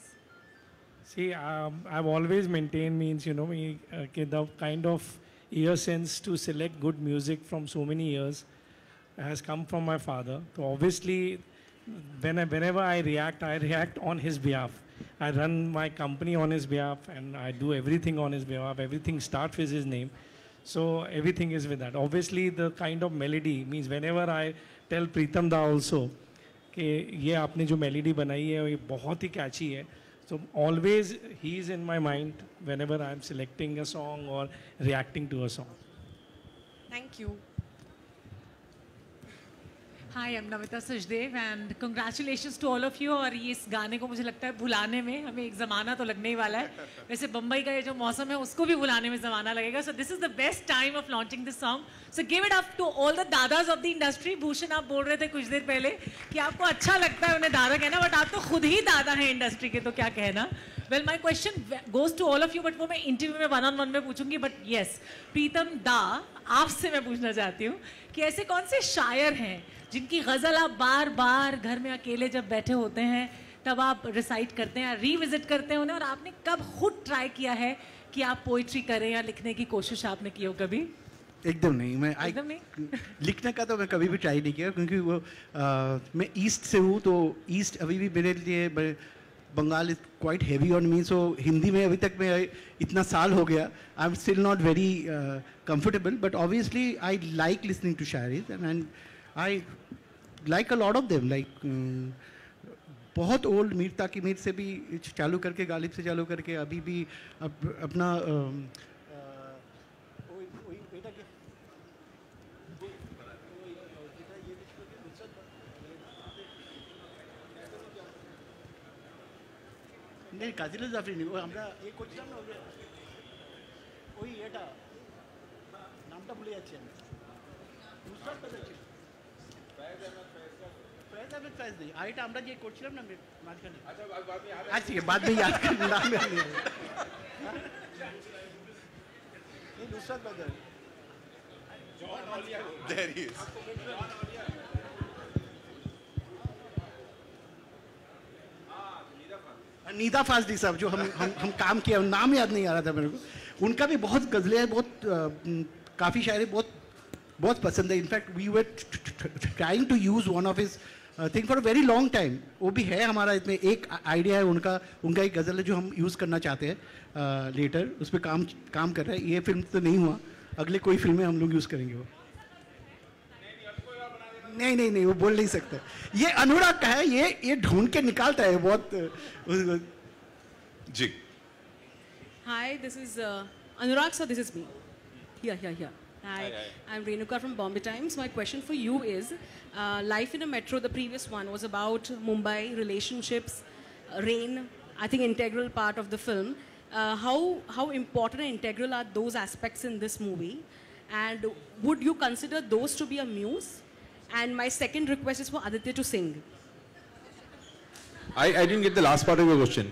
Speaker 4: See, I've always maintained, means, you know, the kind of ear sense to select good music from so many years has come from my father. So obviously, whenever I react on his behalf. I run my company on his behalf and I do everything on his behalf. Everything starts with his name. So everything is with that. Obviously, the kind of melody means whenever I tell Pritam Da also कि ये आपने जो melody बनाई है ये बहुत ही catchy है. So always he is in my mind whenever I am selecting a song or reacting to a song.
Speaker 15: Thank you.
Speaker 16: Hi, I'm Namita Sachdev and congratulations to all of you. और ये इस गाने को मुझे लगता है भुलाने में हमें एक ज़माना तो लगने ही वाला है. वैसे बम्बई का ये जो मौसम है उसको भी भुलाने में ज़माना लगेगा. So this is the best time of launching this song. So give it up to all the dadas of the industry. Bhushan आप बोल रहे थे कुछ देर पहले कि आपको अच्छा लगता है उन्हें दादा कहना, but आप तो खुद ही दादा हैं इंडस्ट्री के, तो क्या कहना. Well, my question goes to all of you, but वो मैं इंटरव्यू में one-on-one में पूछूंगी. But yes, प्रीतम दा, आपसे मैं पूछना चाहती हूँ कि ऐसे कौन से शायर हैं जिनकी गज़ल आप बार बार घर में अकेले जब बैठे होते हैं तब आप रिसाइट करते हैं, रीविजिट करते हैं उन्हें, और आपने कब खुद ट्राई किया है कि आप पोइट्री करें या लिखने की कोशिश आपने की हो कभी?
Speaker 3: एकदम नहीं. मैं
Speaker 16: एकदम नहीं.
Speaker 3: लिखने का तो मैं कभी भी ट्राई नहीं किया क्योंकि वो मैं ईस्ट से हूँ, तो ईस्ट अभी भी मेरे लिए Bengal is quite heavy on me. So Hindi में अभी तक मैं इतना साल हो गया, I am still not very comfortable, but obviously I like listening to shayaris and I like a lot of them. Like बहुत ओल्ड मीर ताकि मीर से भी चालू करके, गालिब से चालू करके अभी भी अपना नहीं কাজিলা জাফরি नहीं, আমরা এই করছিলাম না ওই এটা নামটা ভুলে যাচ্ছি আমি. নুসরাত কথা ছিল फैज अहमद फैज नहीं, आइटा আমরা যে করছিলাম না মাঝখানে. আচ্ছা ঠিক है बाद में याद कर नाम याद नहीं ये नुसरत बदर John ऑलिया there he is. नीदा Fazli साहब जो हम काम किया, नाम याद नहीं आ रहा था मेरे को. उनका भी बहुत गज़लें हैं, बहुत काफ़ी शायरी बहुत पसंद है. In fact we were trying to use one of his thing for a very long time. वो भी है हमारा इसमें एक आइडिया है उनका एक गज़ल है जो हम यूज़ करना चाहते हैं लेटर. उस पर काम कर रहे हैं. ये फिल्म तो नहीं हुआ, अगले कोई फिल्में हम लोग यूज़ करेंगे. वो नहीं वो बोल नहीं सकता. ये अनुराग का है, ये ढूंढ के निकालता है बहुत
Speaker 14: जी.
Speaker 17: Hi, this is Anurag, so this is me. Here. Hi, I'm Renuka from Bombay Times. My question for you is, Life in a Metro, the previous one, was about Mumbai, relationships, rain, I think integral part of the film. How important and integral are those aspects in this movie? And would you consider those to be a muse? And my second request is for Aditya to sing.
Speaker 2: I didn't get the last part of your question.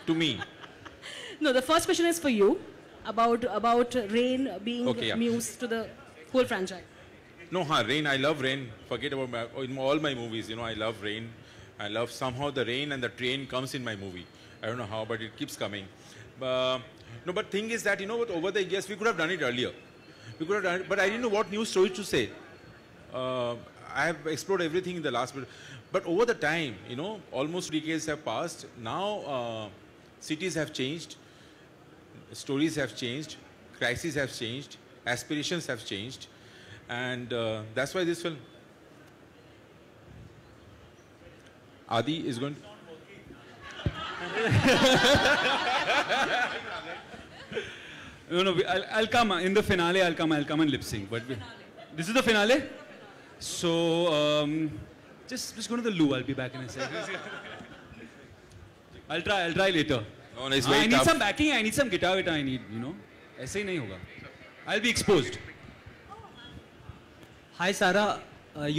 Speaker 2: To me.
Speaker 17: No, the first question is for you, about Rain being muse to the whole franchise.
Speaker 2: No, Rain, I love Rain. Forget about in all my movies, you know, I love Rain. I love somehow the rain and the train comes in my movie. I don't know how, but it keeps coming. No, but thing is that, you know what, over the years, we could have done it earlier. We could have done it, but I didn't know what new story to say. I have explored everything in the last bit. But over the time, you know, almost decades have passed. Now, cities have changed. Stories have changed. Crises have changed. Aspirations have changed. And that's why this film. Adi is going to...
Speaker 9: No, I'll come in the finale. I'll come and lip sync. But this is the finale. So Just go to the loo. I'll be back in a second. I'll try later.
Speaker 2: No, it's
Speaker 9: I
Speaker 2: very
Speaker 9: need
Speaker 2: tough.
Speaker 9: some backing. I need some guitar. I need, you know. ऐसे ही नहीं होगा. I'll be exposed.
Speaker 18: Hi Sarah,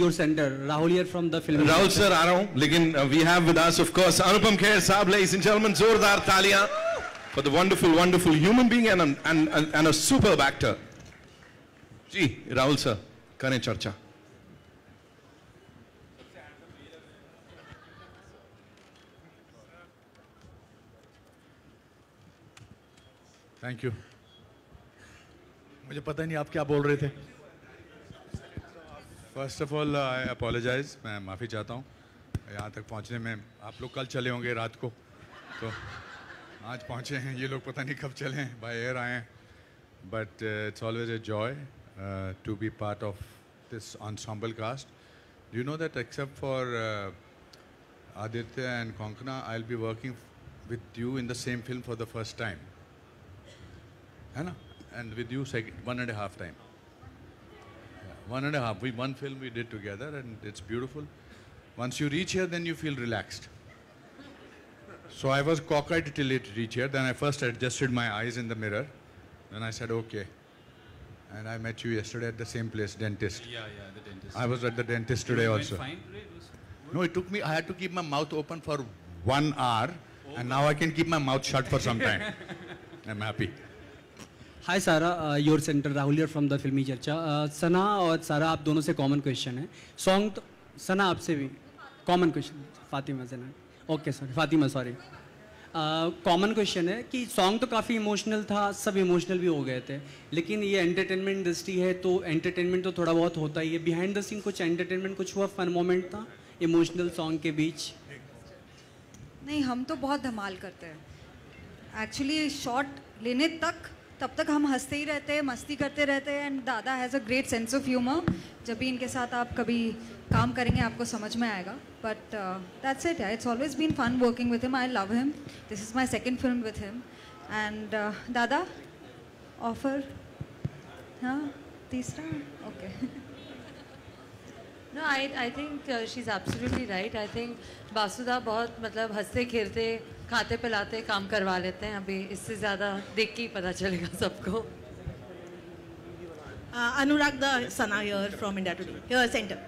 Speaker 18: your center. Rahul here from the film.
Speaker 14: Rahul sir आ रहा हूँ, लेकिन we have with us of course Anupam Kher साहब, ladies and gentlemen, जोरदार तालियां for the wonderful human being and a superb actor. Ji Rahul sir करें चर्चा.
Speaker 19: Thank you. मुझे पता नहीं आप क्या बोल रहे थे. First of all I apologise, मैं माफ़ी चाहता हूँ. यहाँ तक पहुँचने में आप लोग कल चले होंगे रात को, तो आज पहुँचे हैं. ये लोग पता नहीं कब चले हैं, बाय एयर आए हैं. But it's always a joy to be part of this ensemble cast. Do you know that except for Aditya and Konkana, I'll be working with you in the same film for the first time. है ना? And with you 1.5 time. 1.5. One film we did together, and it's beautiful. Once you reach here, then you feel relaxed. So I was cockeyed till it reached here. Then I first adjusted my eyes in the mirror. Then I said, okay. And I met you yesterday at the same place, dentist.
Speaker 9: Yeah, the dentist.
Speaker 19: I was at the dentist today also.
Speaker 9: Fine today?
Speaker 19: No, it took me, I had to keep my mouth open for 1 hour. And now I can keep my mouth shut for some time. I'm happy.
Speaker 18: हाय सारा, your centre. Rahul here from the फिल्मी चर्चा. सना और सारा, आप दोनों से common question है. Song तो सना आपसे भी कॉमन क्वेश्चन. फातिमा से ना, okay sorry, Fatima sorry. Common question है कि सॉन्ग तो काफ़ी इमोशनल था, सब इमोशनल भी हो गए थे, लेकिन ये एंटरटेनमेंट इंडस्ट्री है तो एंटरटेनमेंट तो थोड़ा बहुत होता ही है. बिहाइंड द सीन कुछ एंटरटेनमेंट, कुछ हुआ फन मोमेंट था इमोशनल सॉन्ग के बीच?
Speaker 5: नहीं, हम तो बहुत धमाल करते हैं एक्चुअली. शॉट लेने तब तक हम हंसते ही रहते हैं, मस्ती करते रहते हैं. एंड दादा has a great sense of humour. जब भी इनके साथ आप कभी काम करेंगे आपको समझ में आएगा. But that's it. It's always been fun working with him. I love him. This is my second film with him. And dada offer, हाँ तीसरा, okay.
Speaker 10: No, I think she's absolutely right. I think Basuda बहुत मतलब हंसते खेलते खाते पिलाते काम करवा लेते हैं. अभी इससे ज़्यादा देख के ही पता चलेगा सबको.
Speaker 20: Anurag Sana here from India Today, here center.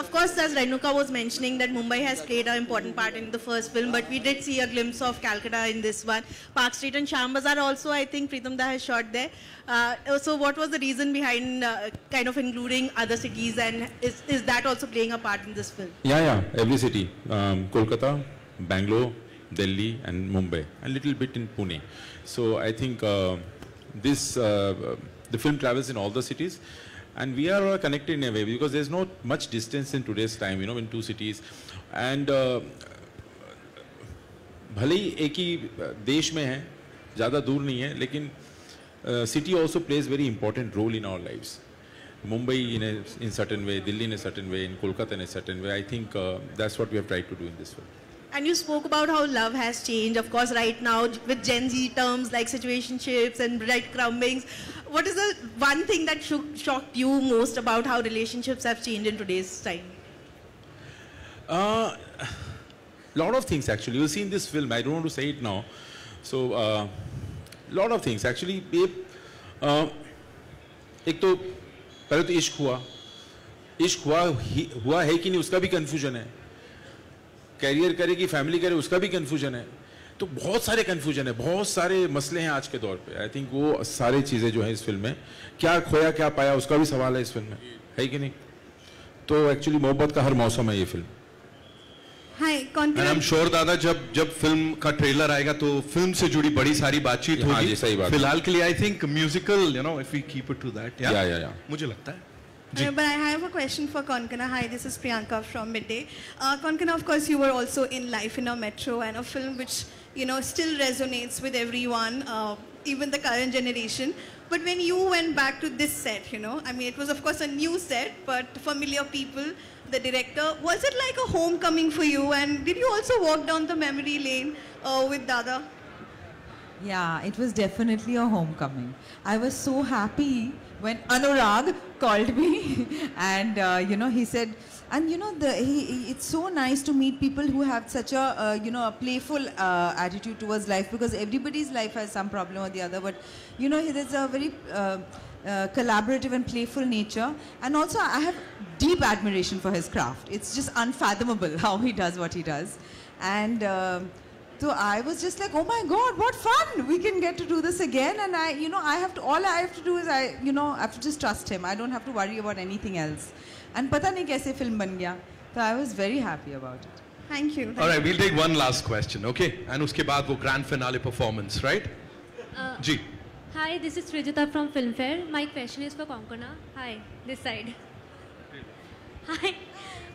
Speaker 20: Of course, as Renuka was mentioning, that Mumbai has played an important part in the first film, but we did see a glimpse of Calcutta in this one. Park Street and Sham Bazaar also, I think Pritam Da has shot there. So what was the reason behind kind of including other cities, and is that also playing a part in this film?
Speaker 2: Yeah, every city. Kolkata, Bangalore, Delhi and Mumbai, a little bit in Pune. So I think the film travels in all the cities. And we are connected in a way because there's not much distance in today's time, you know, in two cities. And भले ही एक ही देश में है, ज़्यादा दूर नहीं है, लेकिन city also plays very important role in our lives. Mumbai in certain way, Delhi in a certain way, in Kolkata in a certain way. I think that's what we have tried to do in this film.
Speaker 20: And you spoke about how love has changed, of course, right now with Gen Z terms like situationships and breadcrumbings. What is the one thing that shocked you most about how relationships have changed in today's time?
Speaker 2: Lot of things actually. You'll see in this film. I don't want to say it now. So, lot of things actually. एक तो पहले तो इश्क हुआ है कि नहीं उसका भी कंफ्यूजन है. कैरियर करे कि फैमिली करे उसका भी कंफ्यूजन है. तो बहुत सारे कंफ्यूजन है, बहुत सारे मसले हैं आज के दौर पे. आई थिंक वो सारी चीज़ें जो है इस फिल्म में, क्या खोया क्या पाया उसका भी सवाल है इस फिल्म में, है कि नहीं. तो एक्चुअली मोहब्बत का हर मौसम है ये फिल्म.
Speaker 14: And I'm sure दादा जब फिल्म का ट्रेलर आएगा तो फिल्म से जुड़ी बड़ी सारी बातचीत होगी.
Speaker 2: हाँ जी, सही बात.
Speaker 14: फिलहाल के लिए I think musical, you know, if we keep it to that.
Speaker 2: Yeah.
Speaker 14: मुझे लगता है.
Speaker 21: But I have a question for Konkana. Hi, this is Priyanka from Midday. Konkana, of course, you were also in Life in a Metro, and a film which, you know, still resonates with everyone, even the current generation. But when you went back to this set, you know, I mean, it was of course a new set, but familiar people, the director, was it like a homecoming for you? And did you also walk down the memory lane with Dada?
Speaker 12: Yeah, it was definitely a homecoming. I was so happy when Anurag called me and you know, he said, and you know, it's so nice to meet people who have such a you know, a playful attitude towards life, because everybody's life has some problem or the other, but you know, there's a very collaborative and playful nature, and also I have deep admiration for his craft. It's just unfathomable how he does what he does, and so I was just like, oh my God, what fun! We can get to do this again, and you know, all I have to do is you know, I have to just trust him. I don't have to worry about anything else. And pata nahi kaise film ban gaya. So I was very happy about it.
Speaker 21: Thank you.
Speaker 14: All right, we'll take one last question, okay? And uske baad wo grand finale performance, right? Ji.
Speaker 7: Hi, this is Srijata from Filmfare. My question is for Konkona. Hi, this side. Hi.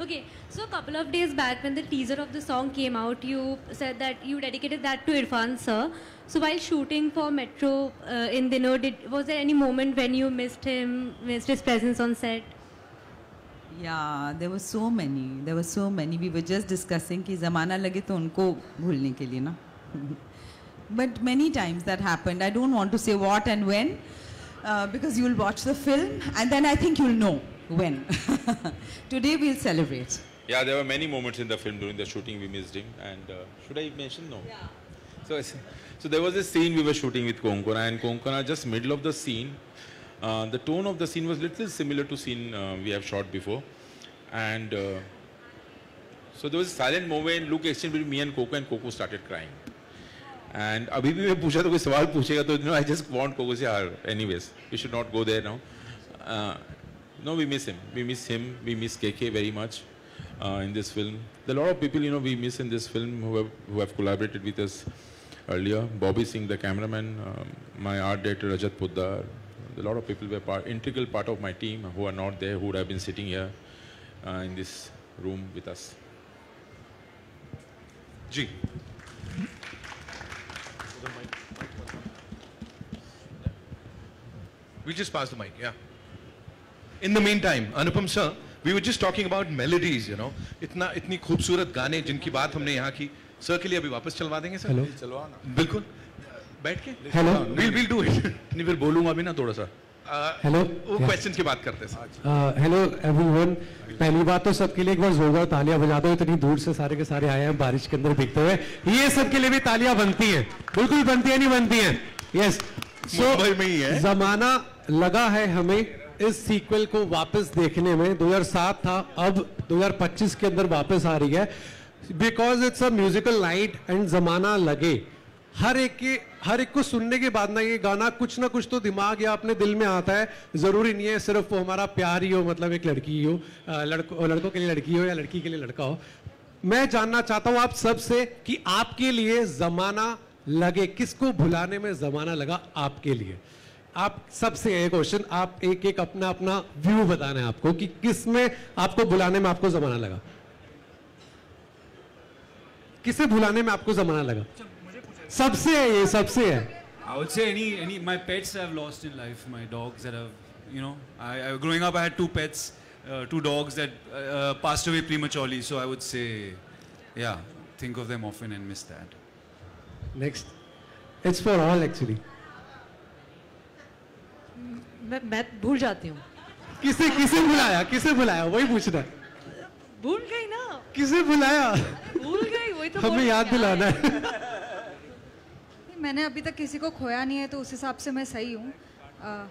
Speaker 7: Okay, so a couple of days back when the teaser of the song came out, you said that you dedicated that to Irfan sir. So while shooting for Metro in Dino, was there any moment when you missed him, missed his presence on set?
Speaker 12: Yeah, there were so many. There were so many. We were just discussing कि ज़माना लगे तो उनको भूलने के लिए ना. But many times that happened. I don't want to say what and when, because you'll watch the film and then I think you'll know when. Today we'll celebrate.
Speaker 2: Yeah, there were many moments in the film during the shooting we missed him, and should I mention? No. Yeah. So there was a scene we were shooting with Konkona, and Konkona, just middle of the scene, the tone of the scene was little similar to scene we have shot before, and so there was a silent moment, look exchange between me and Coco started crying. And अभी भी मैं पूछा तो कोई सवाल पूछेगा तो, you know, I just want Coco to say, anyways, we should not go there now. No, we miss him. We miss him. We miss KK very much in this film. There are a lot of people, you know, we miss in this film who have collaborated with us earlier. Bobby Singh, the cameraman, my art director Rajat Poddar. A lot of people were integral part of my team who are not there, who would have been sitting here in this room with us.
Speaker 14: Ji. We'll just pass the mic, yeah. In the meantime, Anupam sir, we were just talking about melodies, you know. इतनी खूबसूरत गाने जिनकी बात हमने यहाँ की, sir के लिए अभी वापस चलवा देंगे सर?
Speaker 19: Hello. चलवा ना.
Speaker 14: बिल्कुल. बैठ के?
Speaker 19: Hello.
Speaker 14: We'll do it.
Speaker 19: नहीं फिर बोलूँगा भी ना थोड़ा सा.
Speaker 14: Hello. वो questions की बात करते हैं.
Speaker 22: Hello everyone. पहली बात तो सबके लिए एक बार जोरदार तालियां बजा दो. इतनी दूर से सारे के सारे आए हैं बारिश के अंदर भीगते हुए. ये सबके लिए भी तालियां बनती हैं. बिल्कुल बनती है, नहीं बनती हैं? Yes.
Speaker 14: मुंबई में ही है.
Speaker 22: जमाना लगा है हमें इस सीक्वल को वापस देखने में. 2007 था, अब 2025 के अंदर वापस आ रही है. Because it's a musical night and जमाना लगे. हर एक को सुनने के बाद ना ये गाना कुछ ना कुछ तो दिमाग या अपने दिल में आता है. जरूरी नहीं है सिर्फ वो हमारा प्यार ही हो, मतलब एक लड़की ही हो, लड़कों के लिए लड़की हो या लड़की के लिए लड़का हो. मैं जानना चाहता हूं आप सबसे कि आपके लिए जमाना लगे, किसको भुलाने में जमाना लगा आपके लिए? आप सबसे ये क्वेश्चन, आप एक अपना अपना व्यू बताना है आपको कि किस में आपको भुलाने में आपको जमाना लगा. किसे भुलाने में आपको जमाना लगा? सबसे है ये, सबसे है.
Speaker 9: I would say any my pets I've lost in life, my dogs that have, you know, I growing up I had two pets, two dogs that passed away prematurely, so I would say, yeah, think of them often and miss that.
Speaker 22: Next, it's for all actually.
Speaker 10: मैं भूल जाती हूँ.
Speaker 22: किसे बुलाया वही पूछना है.
Speaker 10: भूल गई ना.
Speaker 22: किसे बुलाया?
Speaker 10: भूल गई, वही तो
Speaker 22: हमें याद दिलाना है.
Speaker 5: मैंने अभी तक किसी को खोया नहीं है तो उस हिसाब से मैं सही हूँ. हाँ,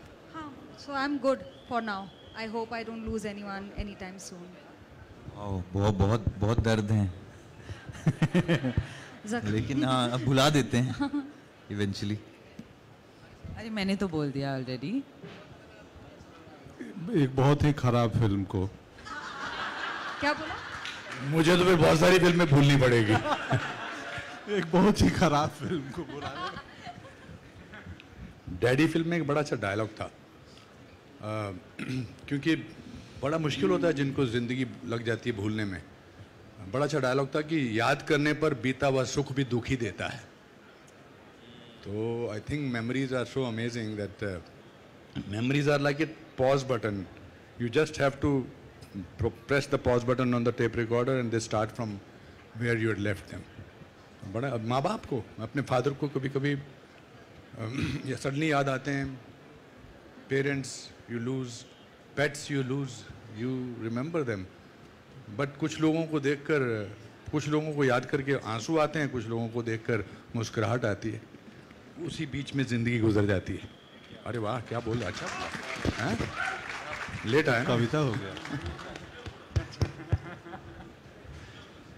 Speaker 5: so I'm good for now. I hope I don't lose anyone anytime soon.
Speaker 11: बहुत दर्द है. लेकिन अब भुला देते हैं eventually.
Speaker 12: अरे मैंने तो बोल दिया ऑलरेडी.
Speaker 13: एक बहुत ही खराब फिल्म को.
Speaker 5: क्या बोला?
Speaker 19: मुझे तो फिर बहुत सारी फिल्में भूलनी पड़ेगी.
Speaker 13: एक बहुत ही खराब फिल्म को बुला.
Speaker 19: डैडी फिल्म में एक बड़ा अच्छा डायलॉग था, क्योंकि बड़ा मुश्किल होता है जिनको जिंदगी लग जाती है भूलने में. बड़ा अच्छा डायलॉग था कि याद करने पर बीता हुआ सुख भी दुख ही देता है. तो I think memories are so amazing that memories are like a pause button. You just have to press the pause button on the tape recorder and they start from where you had left them. बड़ा माँ बाप को, अपने father को कभी कभी ये suddenly याद आते हैं. Parents you lose pets, you lose, you remember them. But कुछ लोगों को देखकर, कुछ लोगों को याद करके आंसू आते हैं, कुछ लोगों को देखकर मुस्कुराहट आती है, उसी बीच में जिंदगी गुजर जाती है. अरे वाह, क्या बोल रहा, अच्छा हैं? लेट आया,
Speaker 13: कविता हो गया.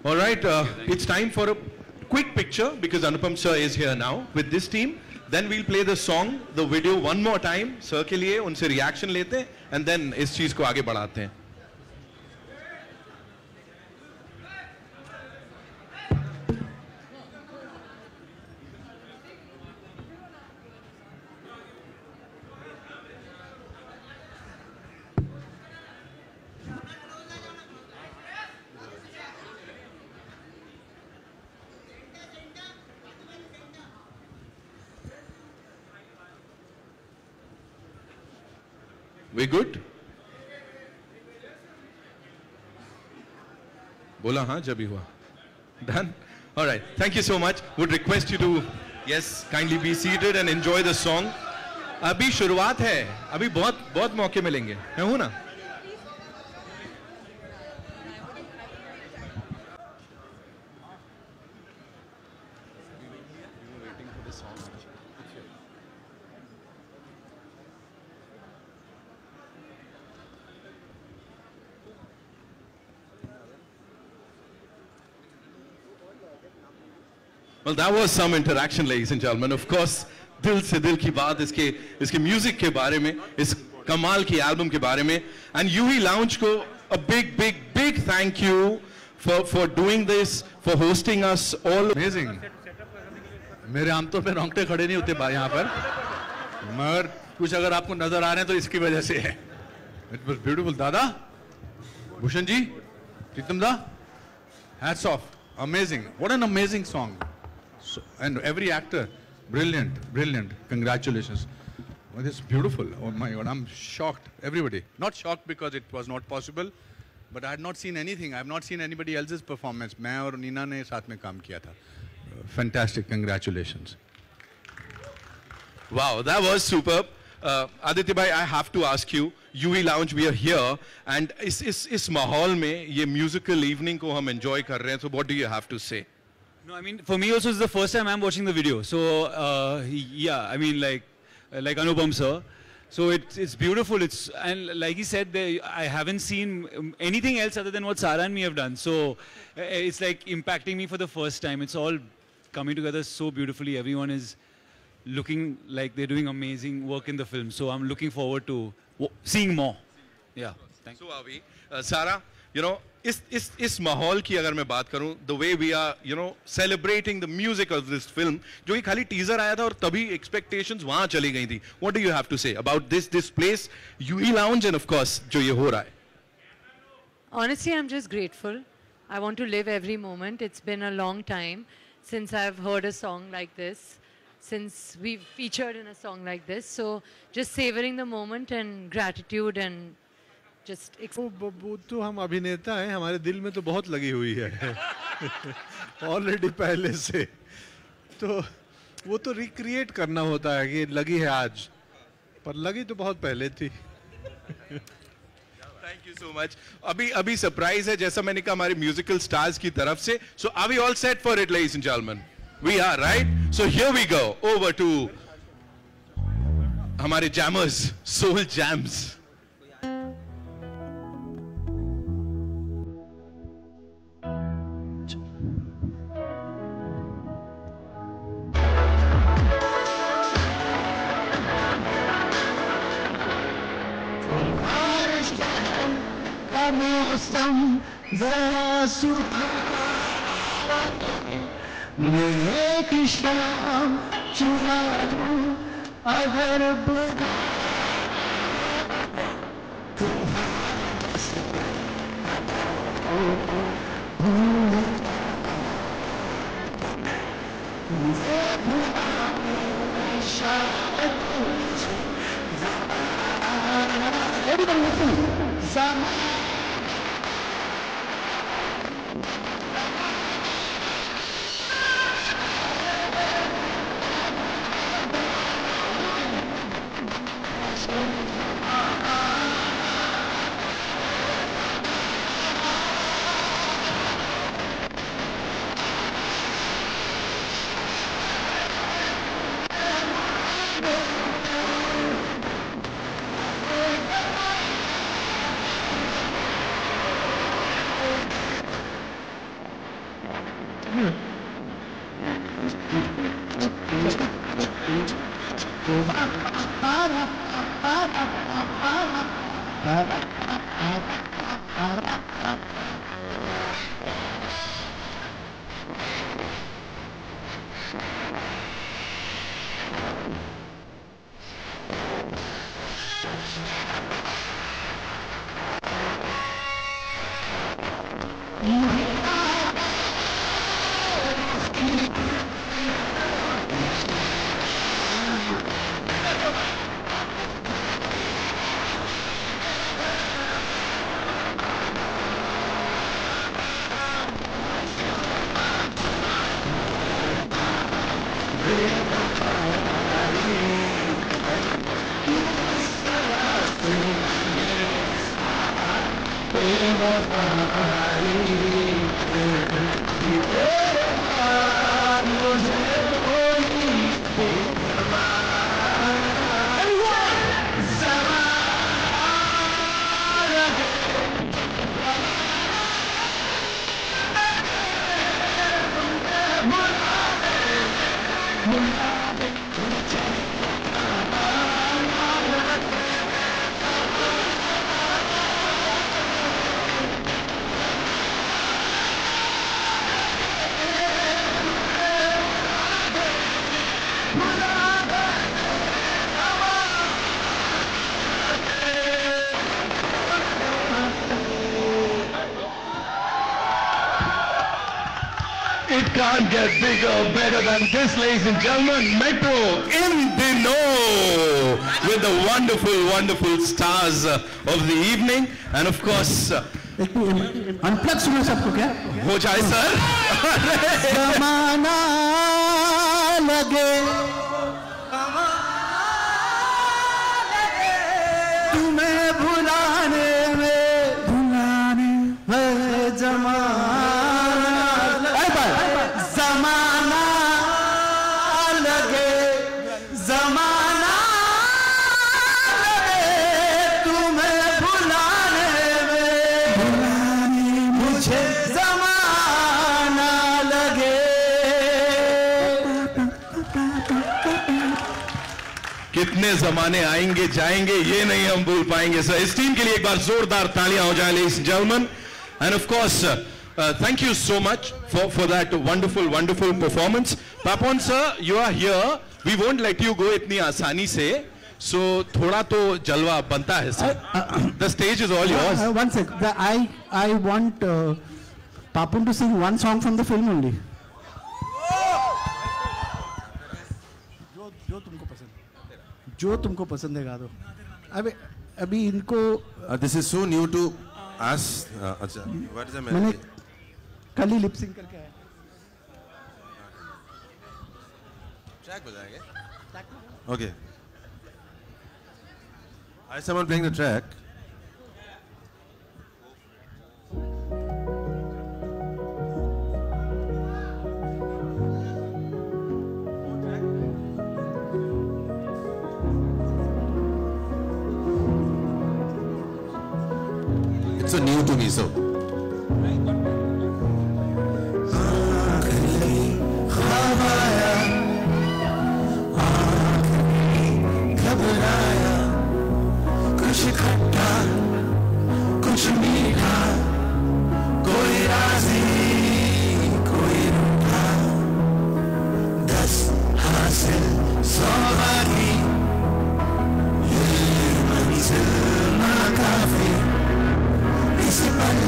Speaker 14: All right, it's time for a quick picture because Anupam sir is here now with this team. Then we'll play the song, the video one more time. Sir के लिए उनसे reaction लेते हैं and then इस चीज को आगे बढ़ाते हैं. We good? बोला हाँ जब ही हुआ. Done? All right. Thank you so much. Would request you to, yes, kindly be seated and enjoy the song. अभी शुरुआत है. अभी बहुत मौके मिलेंगे. मैं हूँ ना? Well, that was some interaction, ladies and gentlemen. Of course, दिल से दिल की बात इसके म्यूजिक के बारे में, इस कमाल की एल्बम के बारे में. And UV Lounge को a big thank you for doing this, for hosting us all.
Speaker 19: Amazing. मेरे आमतौर पे रोंगटे खड़े नहीं होते यहाँ पर, मगर कुछ अगर आपको नजर आ रहे हैं तो इसकी वजह से है. It was beautiful. दादा, भूषण जी, प्रीतम दा, hats off. Amazing. What an amazing song. So, and every actor, brilliant. Congratulations. Well, it's beautiful. Oh my God, I'm shocked. Everybody. Not shocked because it was not possible, but I had not seen anything. I have not seen anybody else's performance. मैं और नीना ने साथ में काम किया था. Fantastic. Congratulations.
Speaker 14: Wow, that was superb. Aditya bhai, I have to ask you, UV Lounge, we are here, and इस माहौल में ये musical evening को हम enjoy कर रहे हैं. So what do you have to say?
Speaker 9: No, I mean, for me also, it's the first time I'm watching the video. So, yeah, I mean, like Anupam sir. So it's beautiful. And like he said, I haven't seen anything else other than what Sara and me have done. So it's like impacting me for the first time. It's all coming together so beautifully. Everyone is looking like they're doing amazing work in the film. So I'm looking forward to seeing more. Yeah.
Speaker 14: So are we. Sara, you know, इस माहौल की अगर मैं बात करूं, the way we are, you know, celebrating the music of this film, जो कि खाली टीजर आया था और तभी expectations वहां चली गई थी. What do you have to say about this place, UV Lounge, and of course जो ये हो रहा है?
Speaker 10: Honestly, I'm just grateful. I want to live every moment. It's been a long time since I've heard a song like this, since we've featured in a song like this. So just savoring the moment and gratitude and just
Speaker 13: वो तो हम अभिनेता हैं, हमारे दिल में तो बहुत लगी हुई है ऑलरेडी पहले से, तो वो तो रिक्रिएट करना होता है कि लगी है आज, पर लगी तो बहुत पहले थी.
Speaker 14: Thank you so much. अभी सरप्राइज है, जैसा मैंने कहा हमारे म्यूजिकल स्टार्स की तरफ से. So are we all set for it, ladies and gentlemen? We are, right? So here we go. Over to हमारे jammers, soul jams.
Speaker 6: मौसम जरा मैं एक शाम चुरा दूं अगर everybody listen.
Speaker 14: It can't get bigger or better than this, ladies and gentlemen. Metro in the know with the wonderful, wonderful stars of the evening. And of course,
Speaker 3: unplug सुनो सबको क्या
Speaker 14: हो जाए सर.
Speaker 6: ज़माना लगे तुम्हें भुलाने में ज़माना लगे ज़माना लगे तुम्हें भुलाने में मुझे ज़माना लगे.
Speaker 14: कितने जमाने आएंगे जाएंगे ये नहीं हम भूल पाएंगे सर. इस टीम के लिए एक बार जोरदार तालियां हो जाए ladies and gentlemen. And of course, thank you so much for that wonderful performance. Papon sir, you are here. We won't let you go इतनी आसानी से. So थोड़ा तो जलवा बनता है sir. The stage is all yours.
Speaker 3: One sec. I want Papon to sing one song from the film only. जो तुमको पसंद है गा दो. अभी इनको
Speaker 1: This is so new to us. What is the
Speaker 3: मैंने
Speaker 1: melody?
Speaker 3: कल ही लिप सिंक करके आया.
Speaker 1: Track बजाएंगे? Okay. Is someone playing the track? It's so new to me, so.
Speaker 6: घबराया कुछ खट्टा कुछ मीठा कोई राजी कोई रूठा 10 हासिल 100 बाकी ये मंजिल नाकाफी इस पल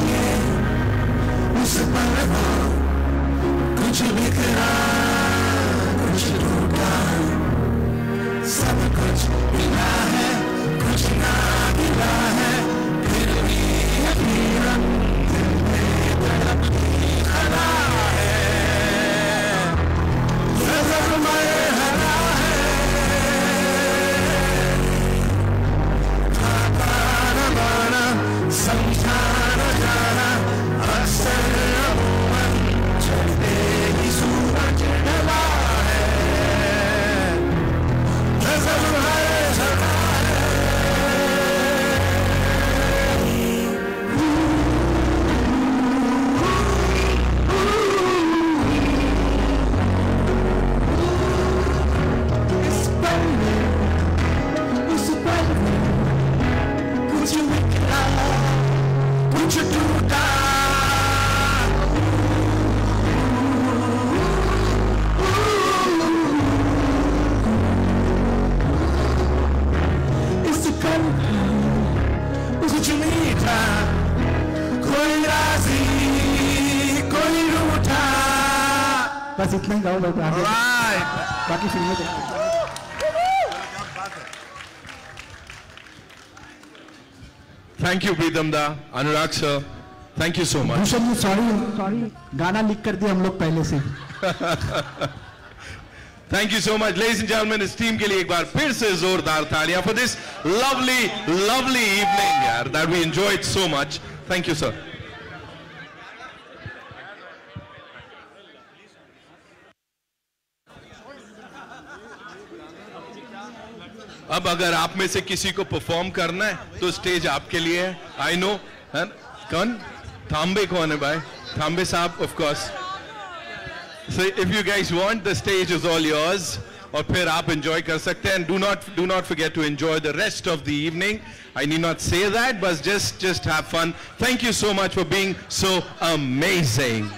Speaker 3: बस इतना ही गाओ, बाकी फिल्में देखो।
Speaker 14: Thank you, Pritam da, Anurag sir. Thank you so much.
Speaker 3: Bhushan ji sorry गाना लिख कर दिया हम लोग पहले से।
Speaker 14: Thank you so much, ladies and gentlemen. इस टीम के लिए एक बार फिर से जोरदार तालियां for this lovely evening, यार, that we enjoyed so much. Thank you, sir. अब अगर आप में से किसी को परफॉर्म करना है तो स्टेज आपके लिए है। आई नो, कौन थाम्बे कौन है भाई? थाम्बे साहब, of course. So if you guys want, the stage is all yours. और फिर आप enjoy कर सकते हैं. And do not forget to enjoy the rest of the evening. I need not say that, but just have fun. Thank you so much for being so amazing.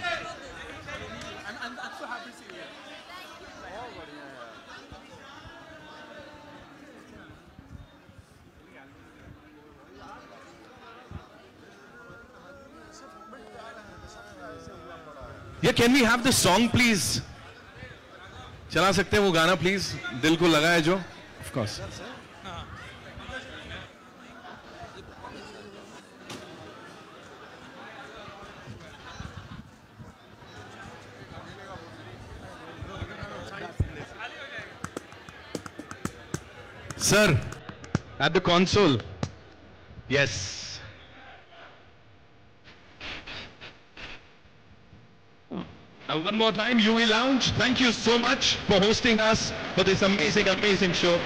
Speaker 14: Yeah, can we have the song, please? चला सकते हैं वो गाना, please? दिल को लगा है जो? Of course. Sir, at the console. Yes. One more time, UE Lounge, thank you so much for hosting us for this amazing show.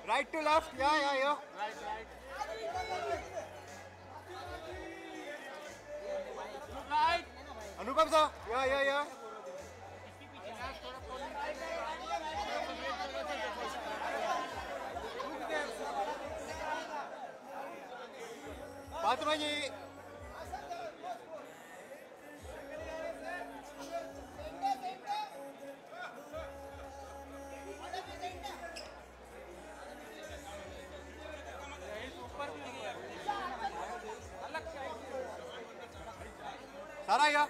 Speaker 4: Right to left, yeah. Right. Look right. Anupam sir, yeah. Fatima ji. सारा या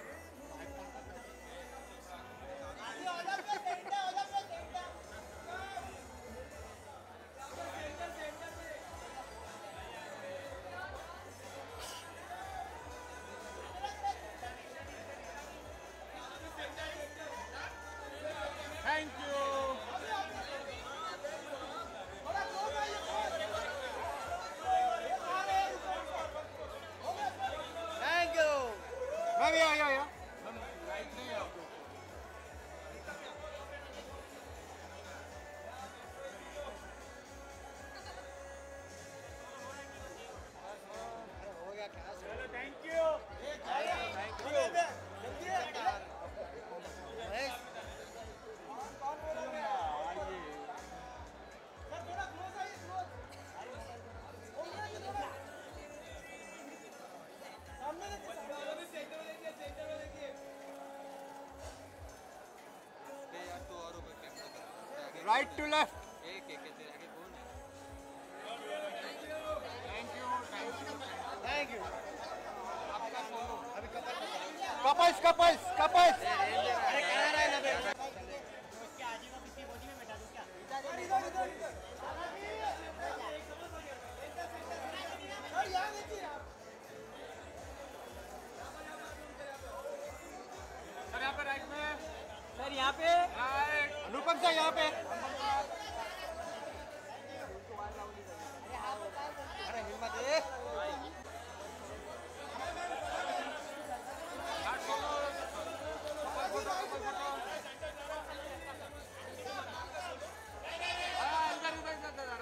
Speaker 4: thank you मैं भी आया Right to left. Thank you. Couples.
Speaker 8: Sir यहाँ पे right में।
Speaker 4: Sir यहाँ पे। अनुपम सर यहाँ पे। अरे हिम्मत है।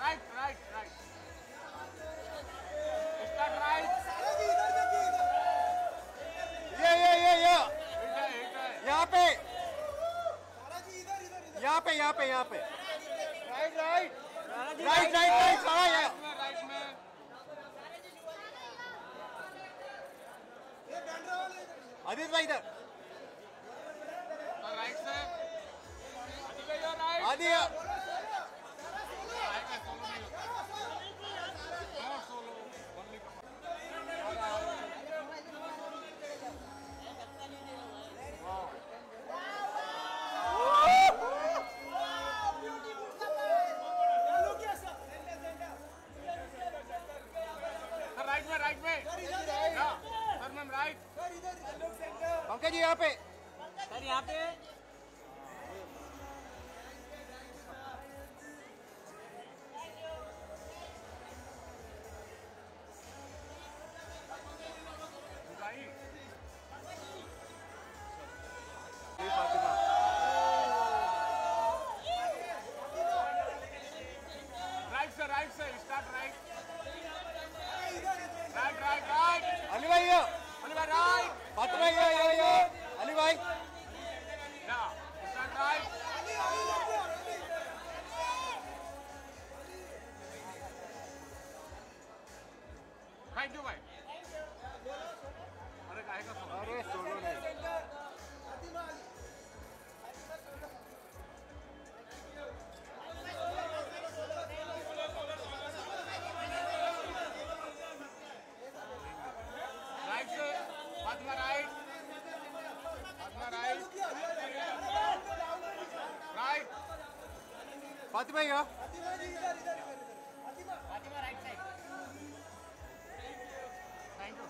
Speaker 4: Right. Start right. Yeah. यहाँ पे. Right. सारा यहाँ.
Speaker 8: राइट में।
Speaker 4: आदित्य भाई इधर.
Speaker 8: राइट से। राइट।
Speaker 4: आदित्य.
Speaker 8: राइट में। Sir ma'am right.
Speaker 4: Pankaj ji यहाँ पे।
Speaker 8: सर यहाँ पे। राइट से स्टार्ट राइट। राइट।
Speaker 4: अली भाई यो।
Speaker 8: राइट।
Speaker 4: फातिमा यो। अली भाई।
Speaker 8: Start right. थैंक यू भाई। अरे काहे का सोलो?
Speaker 4: अरे सोलो नहीं।
Speaker 8: राइट से Fatima right.
Speaker 4: Fatima yo.
Speaker 8: Fatima right side. Thank you.